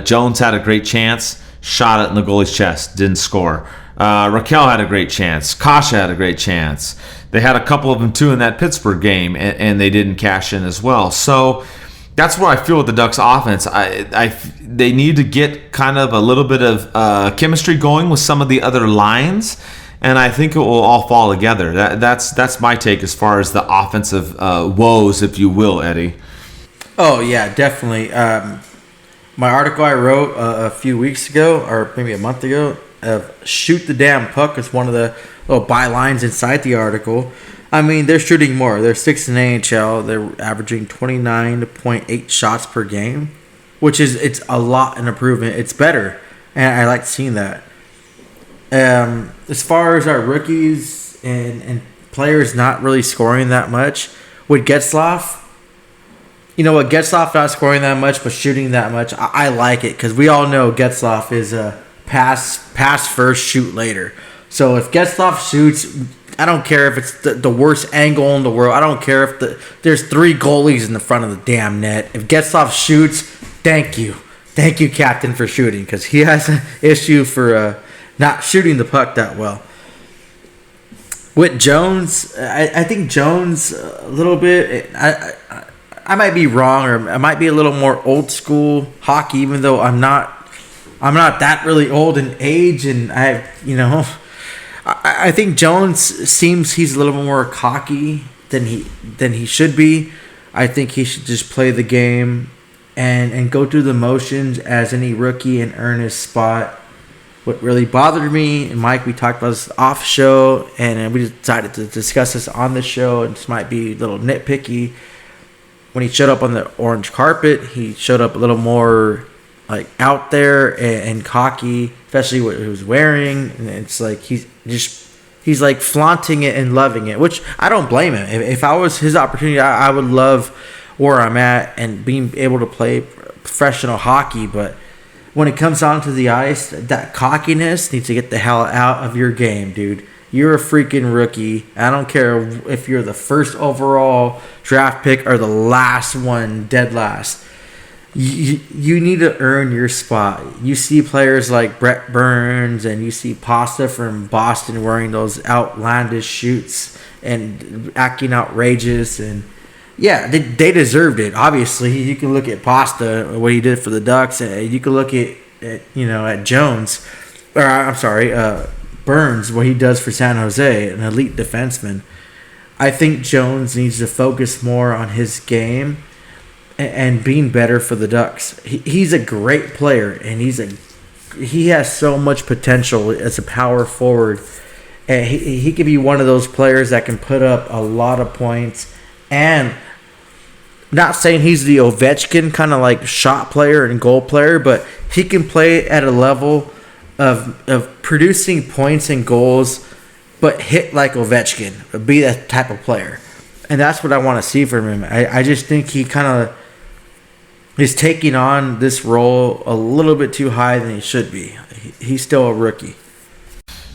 Jones had a great chance, shot it in the goalie's chest, didn't score. Raquel had a great chance. Kasha had a great chance. They had a couple of them too in that Pittsburgh game, and they didn't cash in as well. So that's where I feel with the Ducks offense. They need to get kind of a little bit of chemistry going with some of the other lines, and I think it will all fall together. That's my take as far as the offensive woes, if you will, Eddie. Oh, yeah, definitely. My article I wrote a few weeks ago, or maybe a month ago, of Shoot the Damn Puck is one of the little bylines inside the article. I mean, they're shooting more. They're 6th in AHL. They're averaging 29.8 shots per game, which it's a lot an improvement. It's better, and I like seeing that. As far as our rookies and players not really scoring that much, with Getzloff, Getzloff not scoring that much but shooting that much, I like it because we all know Getzloff is a pass first, shoot later. So if Getzloff shoots, I don't care if it's the worst angle in the world. I don't care if there's 3 goalies in the front of the damn net. If Getzloff shoots, thank you, Captain, for shooting, because he has an issue for not shooting the puck that well. With Jones, I think Jones a little bit. I might be wrong, or I might be a little more old school hockey, even though I'm not that really old in age, and I think Jones seems he's a little more cocky than he should be. I think he should just play the game and go through the motions as any rookie and earn his spot. What really bothered me, and Mike, we talked about this off show, and we decided to discuss this on the show, and this might be a little nitpicky. When he showed up on the orange carpet, he showed up a little more like out there and cocky, especially what he was wearing. And it's like he's like flaunting it and loving it, which I don't blame him. If I was his opportunity, I would love where I'm at and being able to play professional hockey. But when it comes onto the ice, that cockiness needs to get the hell out of your game, dude. You're a freaking rookie. I don't care if you're the first overall draft pick or the last one, dead last. You need to earn your spot. You see players like Brett Burns and you see Pasta from Boston wearing those outlandish shoots and acting outrageous. And yeah, they deserved it. Obviously, you can look at Pasta, what he did for the Ducks, and you can look at Jones, or I'm sorry, Burns, what he does for San Jose, an elite defenseman. I think Jones needs to focus more on his game and being better for the Ducks. He's a great player, and he has so much potential as a power forward. And he could be one of those players that can put up a lot of points. And not saying he's the Ovechkin kind of like shot player and goal player, but he can play at a level of producing points and goals, but hit like Ovechkin, be that type of player. And that's what I want to see from him. I just think he kind of is taking on this role a little bit too high than he should be. He's still a rookie.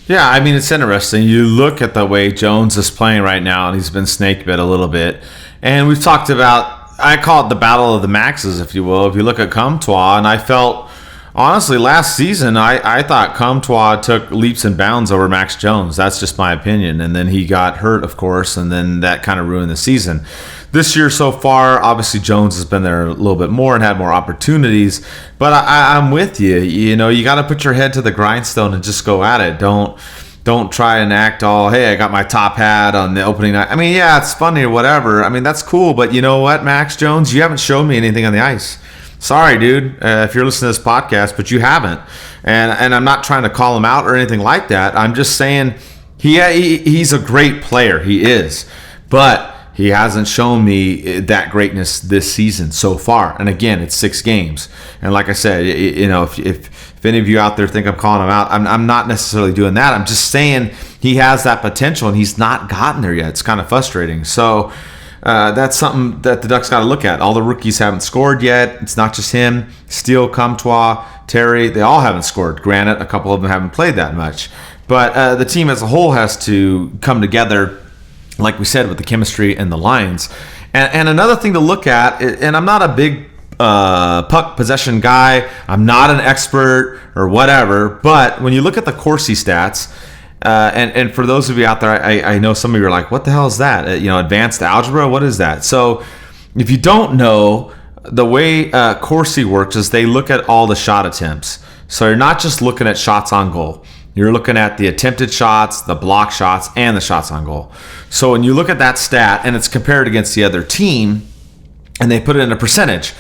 Yeah, I mean, it's interesting. You look at the way Jones is playing right now, and he's been snake bit a little bit. And we've talked about, I call it the battle of the maxes, if you will. If you look at Comtois, and I felt, honestly, last season, I thought Comtois took leaps and bounds over Max Jones. That's just my opinion. And then he got hurt, of course, and then that kind of ruined the season. This year so far, obviously Jones has been there a little bit more and had more opportunities. But I'm with you. You know, you got to put your head to the grindstone and just go at it. Don't try and act all, hey, I got my top hat on the opening night. I mean, yeah, it's funny or whatever. I mean, that's cool. But you know what, Max Jones? You haven't shown me anything on the ice. Sorry, dude, if you're listening to this podcast, but you haven't. And I'm not trying to call him out or anything like that. I'm just saying he's a great player. He is. But he hasn't shown me that greatness this season so far. And again, it's 6 games. And like I said, you know, if any of you out there think I'm calling him out, I'm not necessarily doing that. I'm just saying he has that potential, and he's not gotten there yet. It's kind of frustrating. So that's something that the Ducks got to look at. All the rookies haven't scored yet. It's not just him. Steele, Comtois, Terry, they all haven't scored. Granted, a couple of them haven't played that much. But the team as a whole has to come together, like we said, with the chemistry and the lines. And another thing to look at, and I'm not a big puck possession guy. I'm not an expert or whatever. But when you look at the Corsi stats, and for those of you out there, I know some of you are like, what the hell is that? Advanced algebra? What is that? So if you don't know, the way Corsi works is they look at all the shot attempts. So you're not just looking at shots on goal. You're looking at the attempted shots, the block shots, and the shots on goal. So when you look at that stat, and it's compared against the other team, and they put it in a percentage,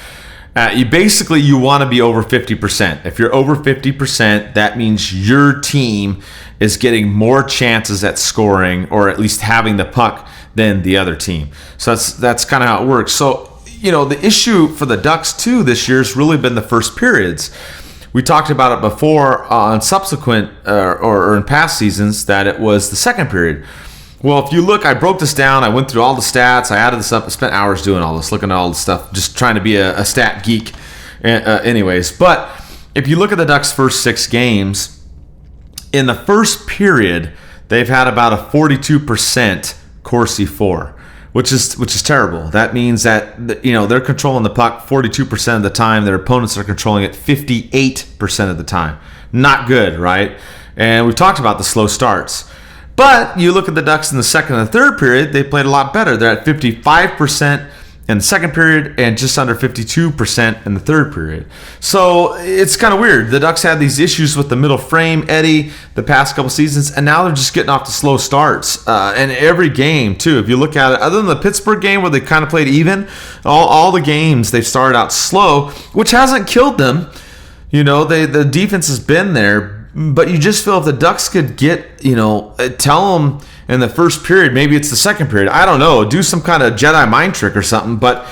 you want to be over 50%. If you're over 50%, that means your team is getting more chances at scoring, or at least having the puck, than the other team. So that's kind of how it works. So, the issue for the Ducks, too, this year has really been the first periods. We talked about it before on subsequent or in past seasons that it was the second period. Well, if you look, I broke this down. I went through all the stats. I added this up. I spent hours doing all this, looking at all the stuff, just trying to be a stat geek anyways. But if you look at the Ducks' first 6 games, in the first period, they've had about a 42% Corsi for, which is terrible. That means that they're controlling the puck 42% of the time. Their opponents are controlling it 58% of the time. Not good, right? And we've talked about the slow starts. But you look at the Ducks in the second and the third period, they played a lot better. They're at 55% in the second period and just under 52% in the third period. So it's kind of weird. The Ducks had these issues with the middle frame, Eddie, the past couple seasons, and now they're just getting off to slow starts. And every game, too, if you look at it, other than the Pittsburgh game where they kind of played even, all the games they've started out slow, which hasn't killed them. The defense has been there. But you just feel if the Ducks could get, tell them in the first period, maybe it's the second period, I don't know, do some kind of Jedi mind trick or something. But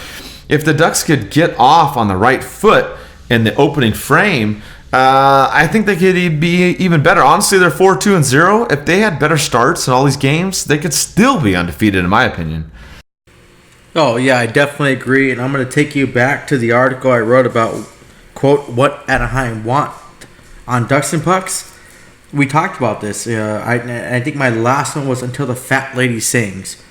if the Ducks could get off on the right foot in the opening frame, I think they could be even better. Honestly, they're 4-2-0. If they had better starts in all these games, they could still be undefeated, in my opinion. Oh, yeah, I definitely agree. And I'm going to take you back to the article I wrote about, quote, what Anaheim want on Ducks and Pucks. We talked about this. I think my last one was until the fat lady sings.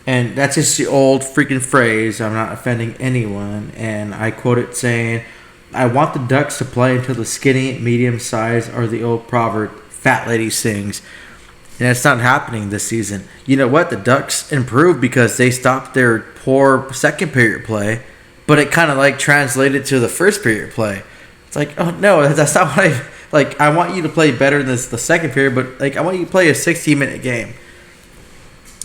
And that's just the old freaking phrase. I'm not offending anyone. And I quote it saying, I want the Ducks to play until the skinny, medium size, or the old proverb, fat lady sings. And it's not happening this season. You know what? The Ducks improved because they stopped their poor second period play. But it kind of translated to the first period play. It's like, oh, no, that's not what I want you to play better than the second period, but, I want you to play a 60-minute game.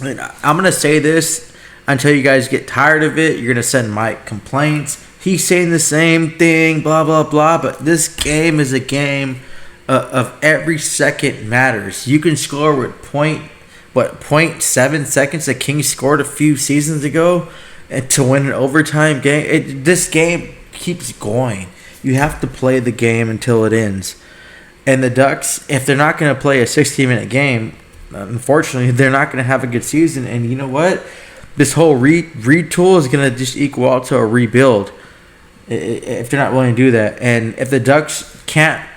And I'm going to say this until you guys get tired of it. You're going to send Mike complaints. He's saying the same thing, blah, blah, blah. But this game is a game of every second matters. You can score with 0.7 seconds. The Kings scored a few seasons ago and to win an overtime game. This game keeps going. You have to play the game until it ends. And the Ducks, if they're not going to play a 60-minute game, unfortunately, they're not going to have a good season. And you know what? This whole retool is going to just equal out to a rebuild. if they're not willing to do that. And if the Ducks can't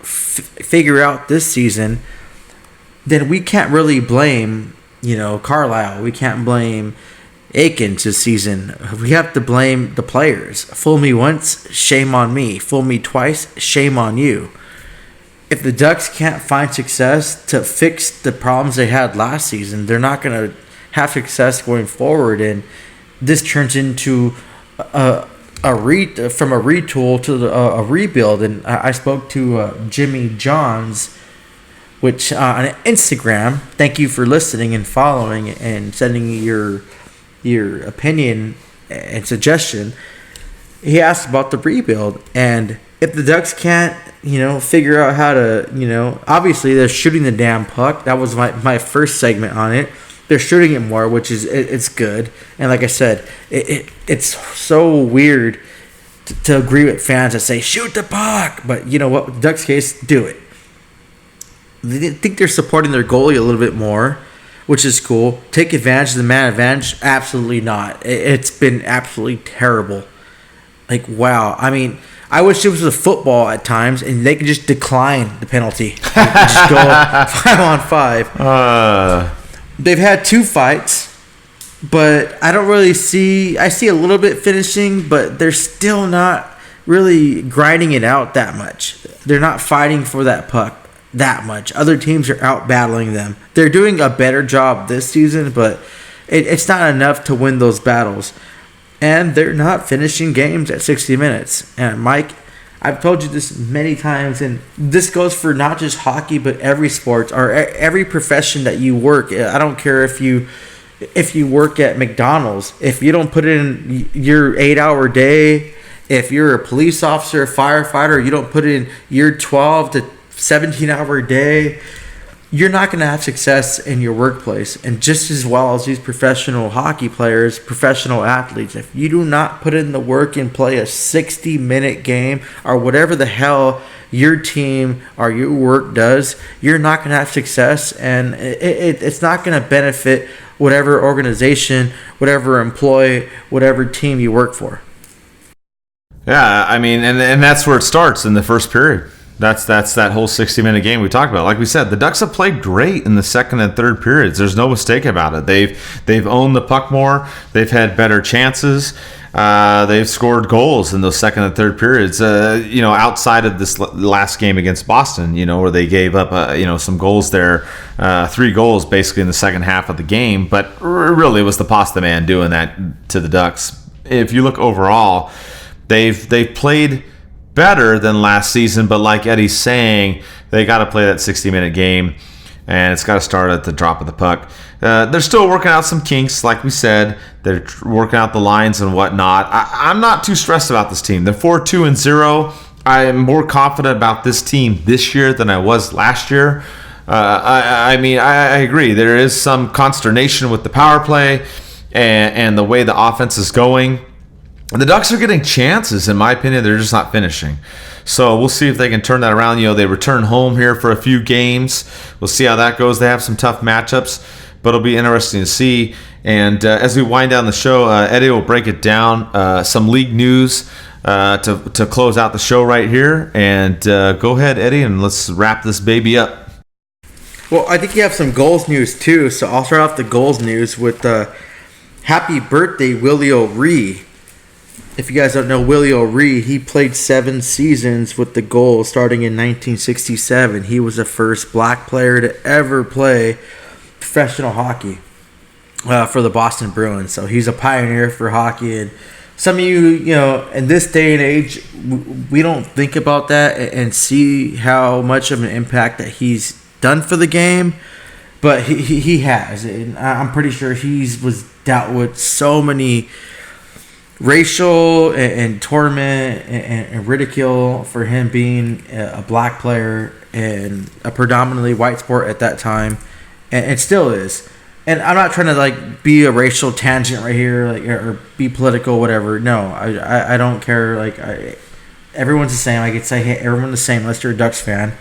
figure out this season, then we can't really blame, Carlisle. We can't blame Aikens this season. We have to blame the players. Fool me once, shame on me. Fool me twice, shame on you. If the Ducks can't find success to fix the problems they had last season, they're not going to have success going forward. And this turns into from a retool to a rebuild. And I spoke to Jimmy Johns, which on Instagram. Thank you for listening and following and sending your opinion and suggestion. He asked about the rebuild, and if the Ducks can't, figure out how to, obviously they're shooting the damn puck. That was my first segment on it. They're shooting it more, which is it's good. And like I said, it's so weird to agree with fans that say shoot the puck, but you know what? With the Ducks case, do it. They think they're supporting their goalie a little bit more, which is cool. Take advantage of the man advantage? Absolutely not. It's been absolutely terrible. Like, wow. I mean, I wish it was a football at times and they could just decline the penalty. Just go 5-on-5. They've had 2 fights, but I don't really see... I see a little bit finishing, but they're still not really grinding it out that much. They're not fighting for that puck that much. Other teams are out battling them. They're doing a better job this season, but it's not enough to win those battles. And they're not finishing games at 60 minutes. And Mike, I've told you this many times, and this goes for not just hockey, but every sport or every profession that you work. I don't care if you work at McDonald's. If you don't put in your 8-hour day, if you're a police officer, a firefighter, you don't put in your 12 to 17-hour day, you're not going to have success in your workplace. And just as well as these professional hockey players, professional athletes, if you do not put in the work and play a 60-minute game or whatever the hell your team or your work does, you're not going to have success. And it's not going to benefit whatever organization, whatever employee, whatever team you work for. Yeah, I mean, and that's where it starts in the first period. That's that whole 60-minute game we talked about. Like we said, the Ducks have played great in the second and third periods. There's no mistake about it. They've owned the puck more. They've had better chances. They've scored goals in those second and third periods. Outside of this last game against Boston, where they gave up some goals there, 3 goals basically in the second half of the game. But really, it was the pasta man doing that to the Ducks. If you look overall, they've played better than last season, but like Eddie's saying, they got to play that 60-minute game, and it's got to start at the drop of the puck. They're still working out some kinks, like we said. They're working out the lines and whatnot. I'm not too stressed about this team. They're 4-2-0. I am more confident about this team this year than I was last year. I agree. There is some consternation with the power play and the way the offense is going. The Ducks are getting chances, in my opinion. They're just not finishing. So we'll see if they can turn that around. They return home here for a few games. We'll see how that goes. They have some tough matchups, but it'll be interesting to see. And as we wind down the show, Eddie will break it down. Some league news to close out the show right here. And go ahead, Eddie, and let's wrap this baby up. Well, I think you have some goals news, too. So I'll start off the goals news with happy birthday, Willie O'Ree. If you guys don't know Willie O'Ree, he played 7 seasons with the Goals starting in 1967. He was the first black player to ever play professional hockey for the Boston Bruins. So he's a pioneer for hockey. And some of you, in this day and age, we don't think about that and see how much of an impact that he's done for the game. But he has. And I'm pretty sure was dealt with so many racial and torment and ridicule for him being a black player in a predominantly white sport at that time, and it still is. And I'm not trying to be a racial tangent right here, or be political, whatever. No, I don't care. Everyone's the same. I could say, hey, everyone's the same unless you're a Ducks fan.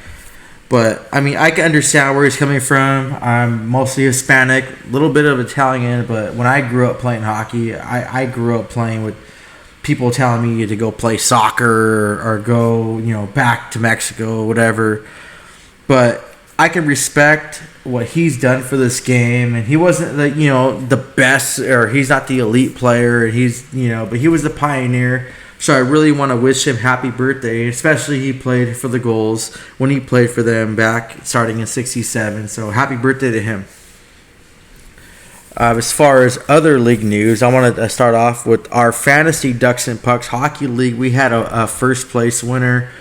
But I mean, I can understand where he's coming from. I'm mostly Hispanic, a little bit of Italian. But when I grew up playing hockey, I grew up playing with people telling me to go play soccer or go, back to Mexico, whatever. But I can respect what he's done for this game, and he wasn't the best, or he's not the elite player. But he was the pioneer. So I really want to wish him happy birthday, especially he played for the Goals when he played for them back starting in '67. So happy birthday to him. As far as other league news, I want to start off with our fantasy Ducks and Pucks hockey league. We had a first place winner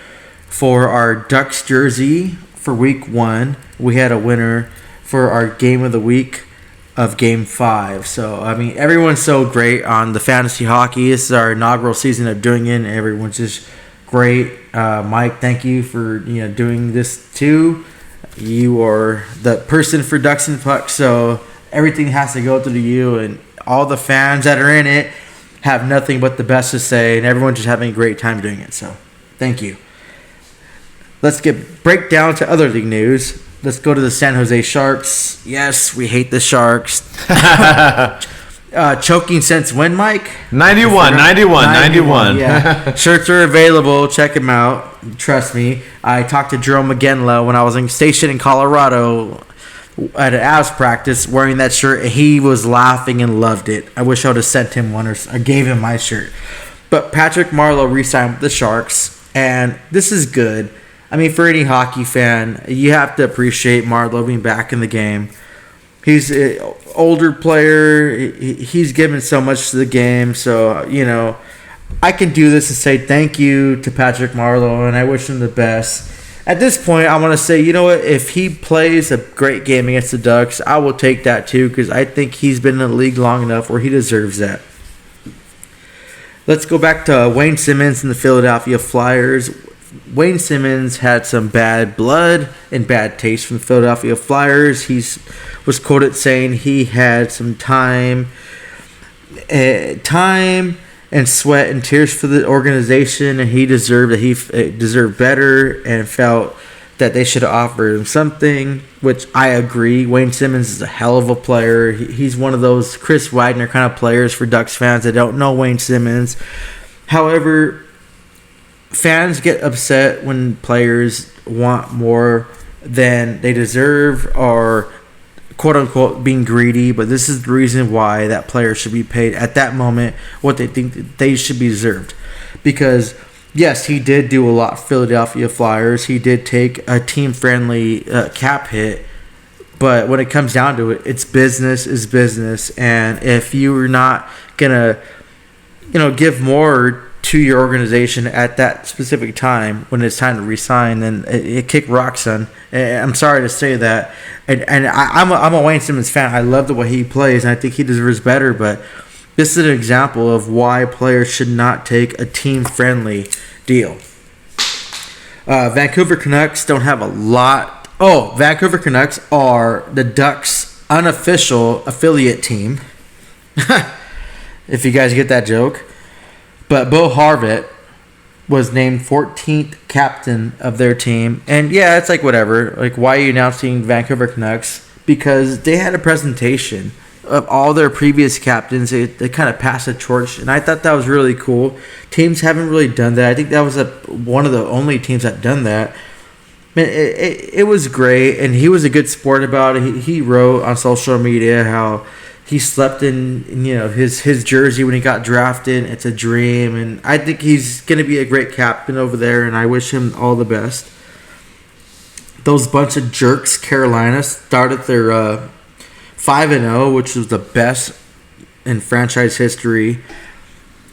for our Ducks jersey for week 1. We had a winner for our game of the week of game 5. So, everyone's so great on the fantasy hockey. This is our inaugural season of doing it, and everyone's just great. Mike, thank you for doing this too. You are the person for Ducks and Pucks, so everything has to go through you, and all the fans that are in it have nothing but the best to say, and everyone's just having a great time doing it. So, thank you. Let's break down to other league news. Let's go to the San Jose Sharks. Yes, we hate the Sharks. Choking since when, Mike? 91. Yeah. Shirts are available. Check them out. Trust me. I talked to Jerome McGinley when I was stationed in Colorado at an Avs practice wearing that shirt, and he was laughing and loved it. I wish I would have sent him one or gave him my shirt. But Patrick Marleau re-signed with the Sharks, and this is good. For any hockey fan, you have to appreciate Marleau being back in the game. He's an older player. He's given so much to the game. So, I can do this and say thank you to Patrick Marleau, and I wish him the best. At this point, I want to say, what? If he plays a great game against the Ducks, I will take that too, because I think he's been in the league long enough where he deserves that. Let's go back to Wayne Simmons and the Philadelphia Flyers. Wayne Simmons had some bad blood and bad taste from the Philadelphia Flyers. He was quoted saying he had some time and sweat and tears for the organization, and he deserved better, and felt that they should have offered him something, which I agree. Wayne Simmons is a hell of a player. He's one of those Chris Wagner kind of players for Ducks fans that don't know Wayne Simmons. However, fans get upset when players want more than they deserve, or quote-unquote being greedy, but this is the reason why that player should be paid at that moment what they think that they should be deserved. Because, yes, he did do a lot for Philadelphia Flyers. He did take a team-friendly cap hit, but when it comes down to it, it's business is business, and if you're not going to give more to your organization at that specific time when it's time to resign, then it kick rocks, son. I'm sorry to say that, and I'm a Wayne Simmons fan. I love the way he plays, and I think he deserves better. But this is an example of why players should not take a team-friendly deal. Vancouver Canucks don't have a lot. Oh, Vancouver Canucks are the Ducks' unofficial affiliate team. If you guys get that joke. But Bo Harvett was named 14th captain of their team. And yeah, it's like whatever. Like, why are you announcing Vancouver Canucks? Because they had a presentation of all their previous captains. They kind of passed the torch, and I thought that was really cool. Teams haven't really done that. I think that was one of the only teams that done that. It was great, and he was a good sport about it. He wrote on social media how he slept in his jersey when he got drafted. It's a dream, and I think he's going to be a great captain over there, and I wish him all the best. Those bunch of jerks, Carolina, started their 5-0, which was the best in franchise history.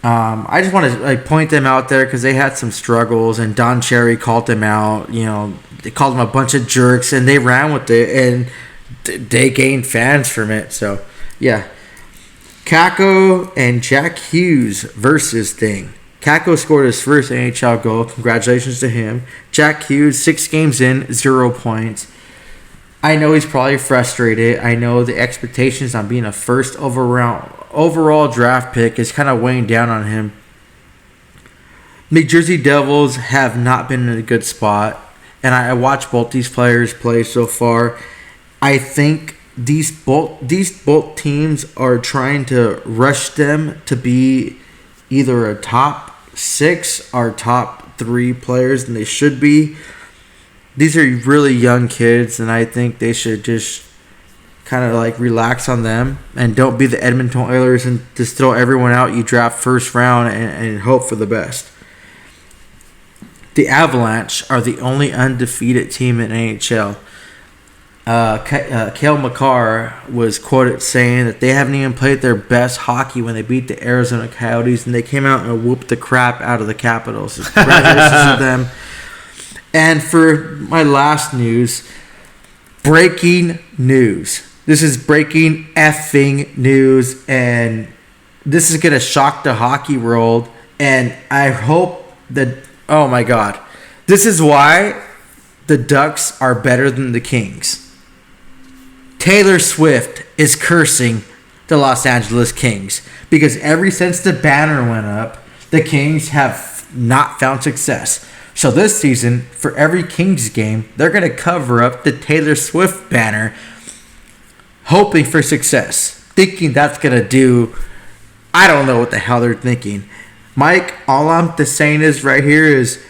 I just want to point them out there because they had some struggles, and Don Cherry called them out. They called them a bunch of jerks, and they ran with it, and they gained fans from it. So, yeah. Kako and Jack Hughes versus thing. Kako scored his first NHL goal. Congratulations to him. Jack Hughes, 6 games in, 0 points. I know he's probably frustrated. I know the expectations on being a first overall draft pick is kind of weighing down on him. New Jersey Devils have not been in a good spot, and I watched both these players play so far. I think both teams are trying to rush them to be, either a top 6 or top 3 players than they should be. These are really young kids, and I think they should just kind of like relax on them and don't be the Edmonton Oilers and just throw everyone out you draft first round and hope for the best. The Avalanche are the only undefeated team in NHL. Cale Makar was quoted saying that they haven't even played their best hockey when they beat the Arizona Coyotes, and they came out and whooped the crap out of the Capitals. So congratulations to them. And for my last news, breaking news. This is breaking effing news, and this is going to shock the hockey world, and I hope that, oh my God, this is why the Ducks are better than the Kings. Taylor Swift is cursing the Los Angeles Kings because ever since the banner went up, the Kings have not found success. So this season, for every Kings game, they're going to cover up the Taylor Swift banner, hoping for success, thinking that's going to do, I don't know what the hell they're thinking. Mike, all I'm just saying is right here is,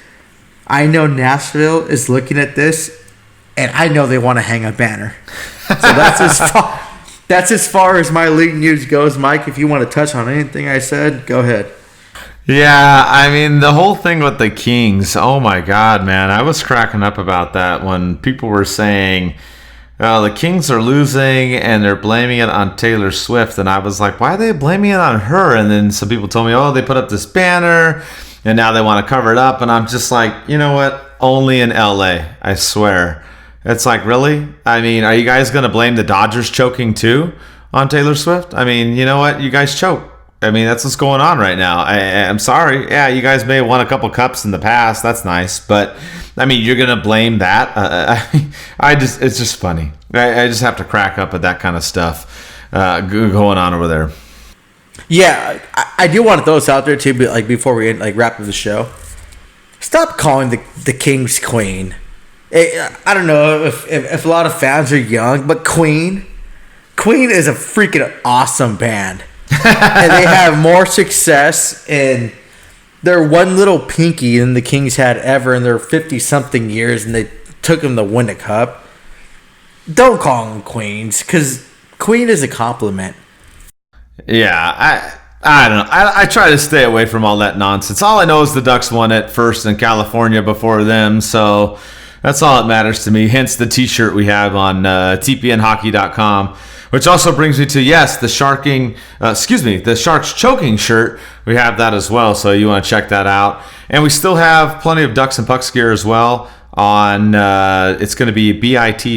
I know Nashville is looking at this, and I know they want to hang a banner. So that's as far as my league news goes. Mike, if you want to touch on anything I said, go ahead. Yeah, I mean, the whole thing with the Kings, oh my God, man. I was cracking up about that when people were saying, the Kings are losing and they're blaming it on Taylor Swift. And I was like, why are they blaming it on her? And then some people told me, oh, they put up this banner and now they want to cover it up. And I'm just like, you know what? Only in LA, I swear. It's like, really? I mean, are you guys going to blame the Dodgers choking too on Taylor Swift? I mean, you know what? You guys choke. I mean, that's what's going on right now. I'm sorry. Yeah, you guys may have won a couple cups in the past. That's nice. But, I mean, you're going to blame that? It's just funny. I just have to crack up at that kind of stuff going on over there. Yeah, I do want those out there too, but like before we wrap up the show, stop calling the Kings Queen. I don't know if a lot of fans are young, but Queen is a freaking awesome band. And they have more success in their one little pinky than the Kings had ever in their 50-something years, and they took them to win a cup. Don't call them Queens, because Queen is a compliment. Yeah, I don't know. I try to stay away from all that nonsense. All I know is the Ducks won it first in California before them, so that's all that matters to me. Hence the T-shirt we have on tpnhockey.com. Which also brings me to, yes, the Sharks choking shirt. We have that as well, so you want to check that out. And we still have plenty of Ducks and Pucks gear as well. It's going to be bit.ly/DNP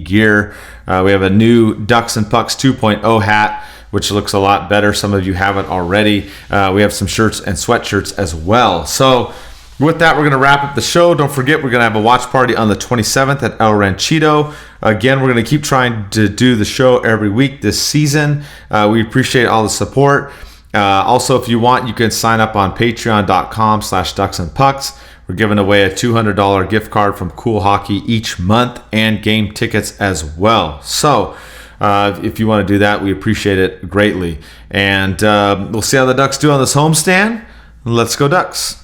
gear. We have a new Ducks and Pucks 2.0 hat, which looks a lot better. Some of you have it already. We have some shirts and sweatshirts as well. So with that, we're going to wrap up the show. Don't forget, we're going to have a watch party on the 27th at El Ranchito. Again, we're going to keep trying to do the show every week this season. We appreciate all the support. Also, if you want, you can sign up on patreon.com/DucksNPucks. We're giving away a $200 gift card from Cool Hockey each month and game tickets as well. So if you want to do that, we appreciate it greatly. And we'll see how the Ducks do on this homestand. Let's go Ducks.